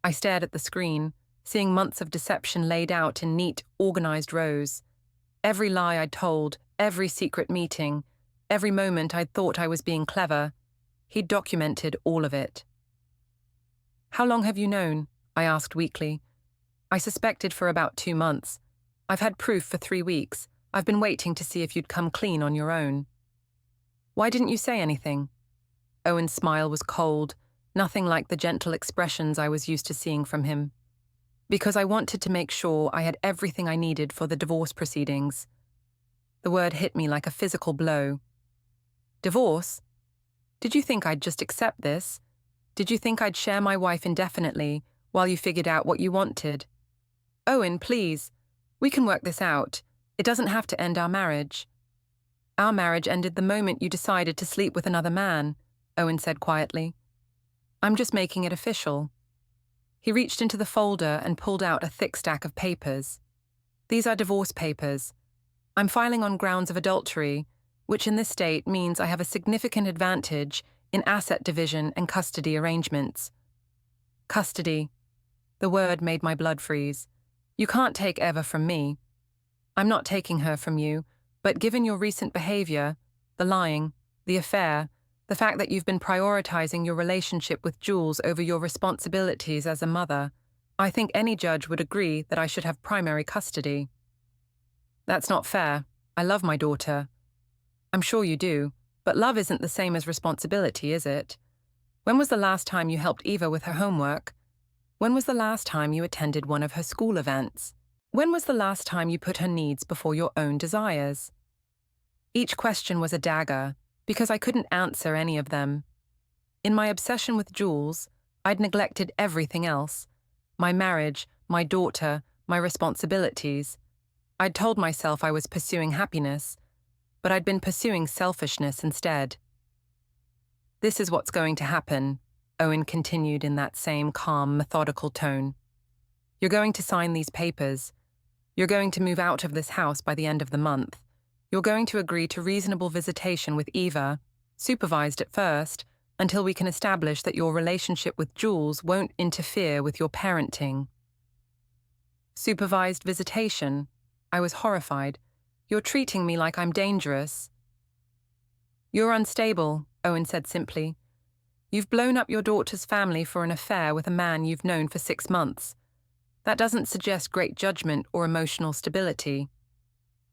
I stared at the screen, seeing months of deception laid out in neat, organized rows. Every lie I'd told, every secret meeting, every moment I'd thought I was being clever. He'd documented all of it. "How long have you known?" I asked weakly. "I suspected for about 2 months. I've had proof for 3 weeks. I've been waiting to see if you'd come clean on your own." "Why didn't you say anything?" Owen's smile was cold, nothing like the gentle expressions I was used to seeing from him. "Because I wanted to make sure I had everything I needed for the divorce proceedings." The word hit me like a physical blow. "Divorce? Did you think I'd just accept this? Did you think I'd share my wife indefinitely while you figured out what you wanted?" "Owen, please. We can work this out. It doesn't have to end our marriage." "Our marriage ended the moment you decided to sleep with another man," Owen said quietly. "I'm just making it official." He reached into the folder and pulled out a thick stack of papers. "These are divorce papers. I'm filing on grounds of adultery, which in this state means I have a significant advantage in asset division and custody arrangements." Custody. The word made my blood freeze. "You can't take Eva from me." "I'm not taking her from you. But given your recent behavior, the lying, the affair, the fact that you've been prioritizing your relationship with Jules over your responsibilities as a mother, I think any judge would agree that I should have primary custody. That's not fair. I love my daughter. I'm sure you do, but love isn't the same as responsibility, is it? When was the last time you helped Eva with her homework? When was the last time you attended one of her school events? When was the last time you put her needs before your own desires? Each question was a dagger, because I couldn't answer any of them. In my obsession with Jules, I'd neglected everything else. My marriage, my daughter, my responsibilities. I'd told myself I was pursuing happiness, but I'd been pursuing selfishness instead. This is what's going to happen, Owen continued in that same calm, methodical tone. You're going to sign these papers. You're going to move out of this house by the end of the month. You're going to agree to reasonable visitation with Eva, supervised at first, until we can establish that your relationship with Jules won't interfere with your parenting. Supervised visitation? I was horrified. You're treating me like I'm dangerous. You're unstable, Owen said simply. You've blown up your daughter's family for an affair with a man you've known for 6 months. That doesn't suggest great judgment or emotional stability.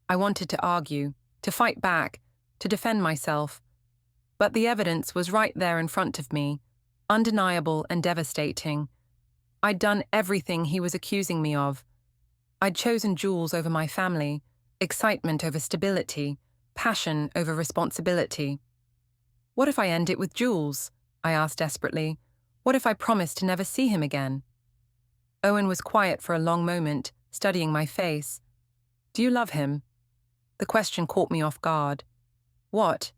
I wanted to argue, to fight back, to defend myself. But the evidence was right there in front of me, undeniable and devastating. I'd done everything he was accusing me of. I'd chosen Jules over my family, excitement over stability, passion over responsibility. What if I end it with Jules? I asked desperately. What if I promise to never see him again? Owen was quiet for a long moment, studying my face. Do you love him? The question caught me off guard. What?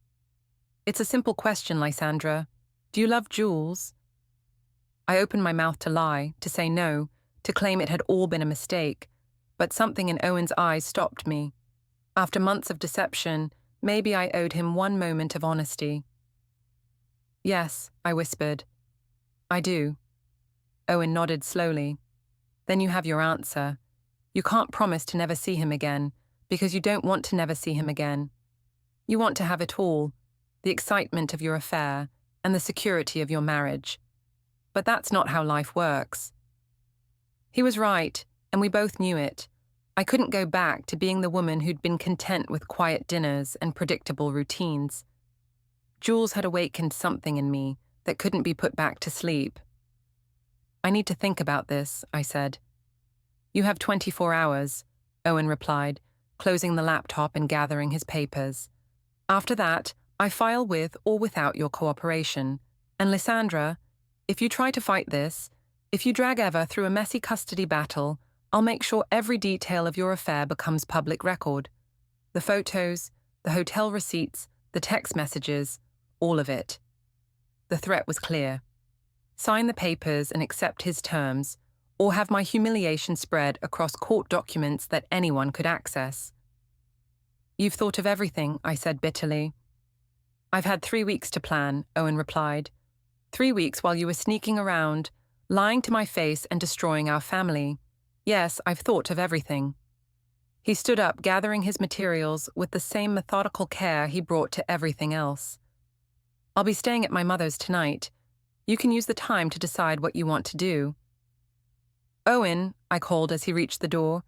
It's a simple question, Lysandra. Do you love Jules? I opened my mouth to lie, to say no, to claim it had all been a mistake, but something in Owen's eyes stopped me. After months of deception, maybe I owed him one moment of honesty. Yes, I whispered. I do. Owen nodded slowly. Then you have your answer. You can't promise to never see him again, because you don't want to never see him again. You want to have it all, the excitement of your affair and the security of your marriage. But that's not how life works. He was right, and we both knew it. I couldn't go back to being the woman who'd been content with quiet dinners and predictable routines. Jules had awakened something in me that couldn't be put back to sleep. I need to think about this, I said. You have 24 hours, Owen replied, closing the laptop and gathering his papers. After that, I file with or without your cooperation. And Lysandra, if you try to fight this, if you drag Eva through a messy custody battle, I'll make sure every detail of your affair becomes public record. The photos, the hotel receipts, the text messages, all of it. The threat was clear. Sign the papers and accept his terms, or have my humiliation spread across court documents that anyone could access. You've thought of everything, I said bitterly. I've had 3 weeks to plan, Owen replied. 3 weeks while you were sneaking around, lying to my face and destroying our family. Yes, I've thought of everything. He stood up, gathering his materials with the same methodical care he brought to everything else. I'll be staying at my mother's tonight. You can use the time to decide what you want to do. Owen, I called as he reached the door.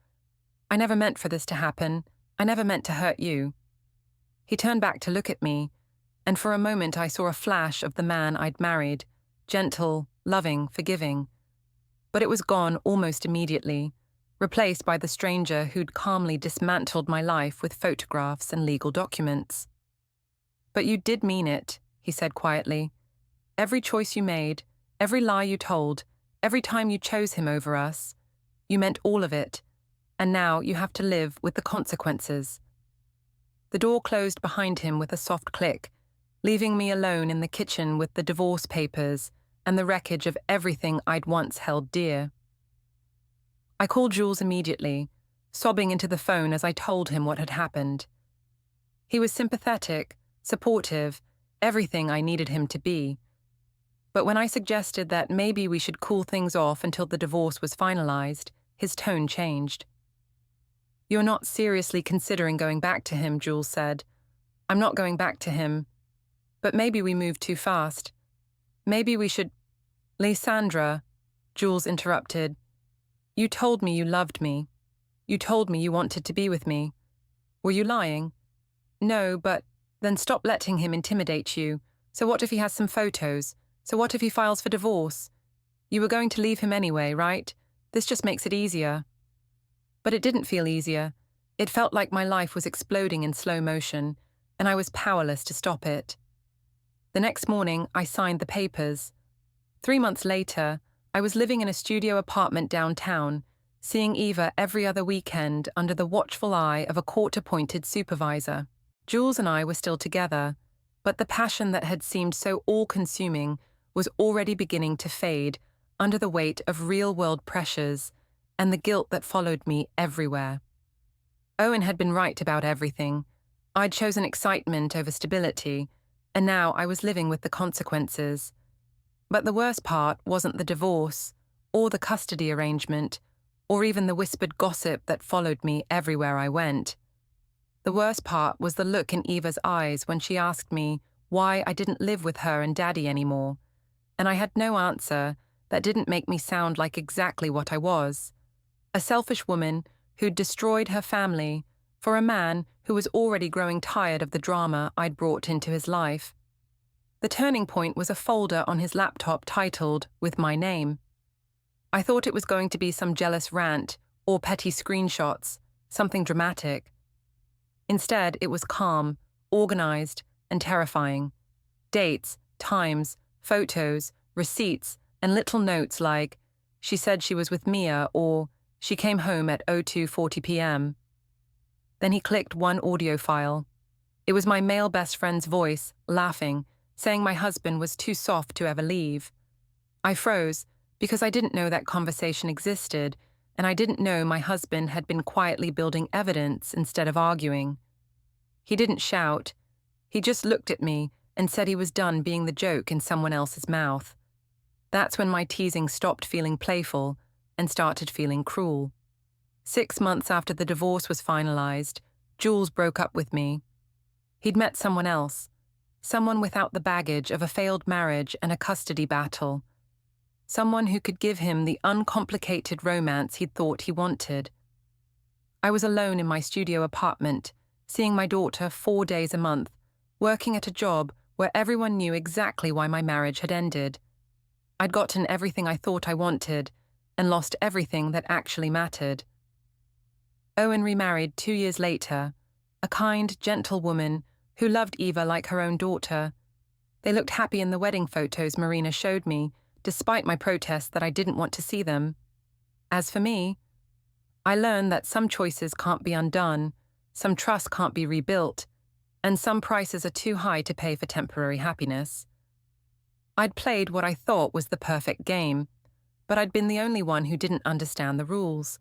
I never meant for this to happen. I never meant to hurt you. He turned back to look at me, and for a moment I saw a flash of the man I'd married, gentle, loving, forgiving. But it was gone almost immediately, replaced by the stranger who'd calmly dismantled my life with photographs and legal documents. But you did mean it, he said quietly. Every choice you made, every lie you told, every time you chose him over us, you meant all of it, and now you have to live with the consequences. The door closed behind him with a soft click, leaving me alone in the kitchen with the divorce papers and the wreckage of everything I'd once held dear. I called Jules immediately, sobbing into the phone as I told him what had happened. He was sympathetic, supportive, everything I needed him to be. But when I suggested that maybe we should cool things off until the divorce was finalized, his tone changed. You're not seriously considering going back to him, Jules said. I'm not going back to him. But maybe we moved too fast. Maybe we should… Lysandra, Jules interrupted. You told me you loved me. You told me you wanted to be with me. Were you lying? No, but then stop letting him intimidate you. So what if he has some photos? So what if he files for divorce? You were going to leave him anyway, right? This just makes it easier. But it didn't feel easier. It felt like my life was exploding in slow motion, and I was powerless to stop it. The next morning, I signed the papers. 3 months later, I was living in a studio apartment downtown, seeing Eva every other weekend under the watchful eye of a court-appointed supervisor. Jules and I were still together, but the passion that had seemed so all-consuming was already beginning to fade under the weight of real-world pressures and the guilt that followed me everywhere. Owen had been right about everything. I'd chosen excitement over stability, and now I was living with the consequences. But the worst part wasn't the divorce, or the custody arrangement, or even the whispered gossip that followed me everywhere I went. The worst part was the look in Eva's eyes when she asked me why I didn't live with her and Daddy anymore, and I had no answer that didn't make me sound like exactly what I was. A selfish woman who'd destroyed her family for a man who was already growing tired of the drama I'd brought into his life. The turning point was a folder on his laptop titled with my name. I thought it was going to be some jealous rant or petty screenshots, something dramatic. Instead, it was calm, organized, and terrifying. Dates, times, photos, receipts, and little notes like, she said she was with Mia, or she came home at 02:40 p.m. Then he clicked one audio file. It was my male best friend's voice, laughing, saying my husband was too soft to ever leave. I froze, because I didn't know that conversation existed, and I didn't know my husband had been quietly building evidence instead of arguing. He didn't shout. He just looked at me and said he was done being the joke in someone else's mouth. That's when my teasing stopped feeling playful and started feeling cruel. 6 months after the divorce was finalized, Jules broke up with me. He'd met someone else, someone without the baggage of a failed marriage and a custody battle. Someone who could give him the uncomplicated romance he'd thought he wanted. I was alone in my studio apartment, seeing my daughter 4 days a month, working at a job where everyone knew exactly why my marriage had ended. I'd gotten everything I thought I wanted and lost everything that actually mattered. Owen remarried 2 years later, a kind, gentle woman who loved Eva like her own daughter. They looked happy in the wedding photos Marina showed me, despite my protests that I didn't want to see them. As for me, I learned that some choices can't be undone, some trust can't be rebuilt, and some prices are too high to pay for temporary happiness. I'd played what I thought was the perfect game, but I'd been the only one who didn't understand the rules.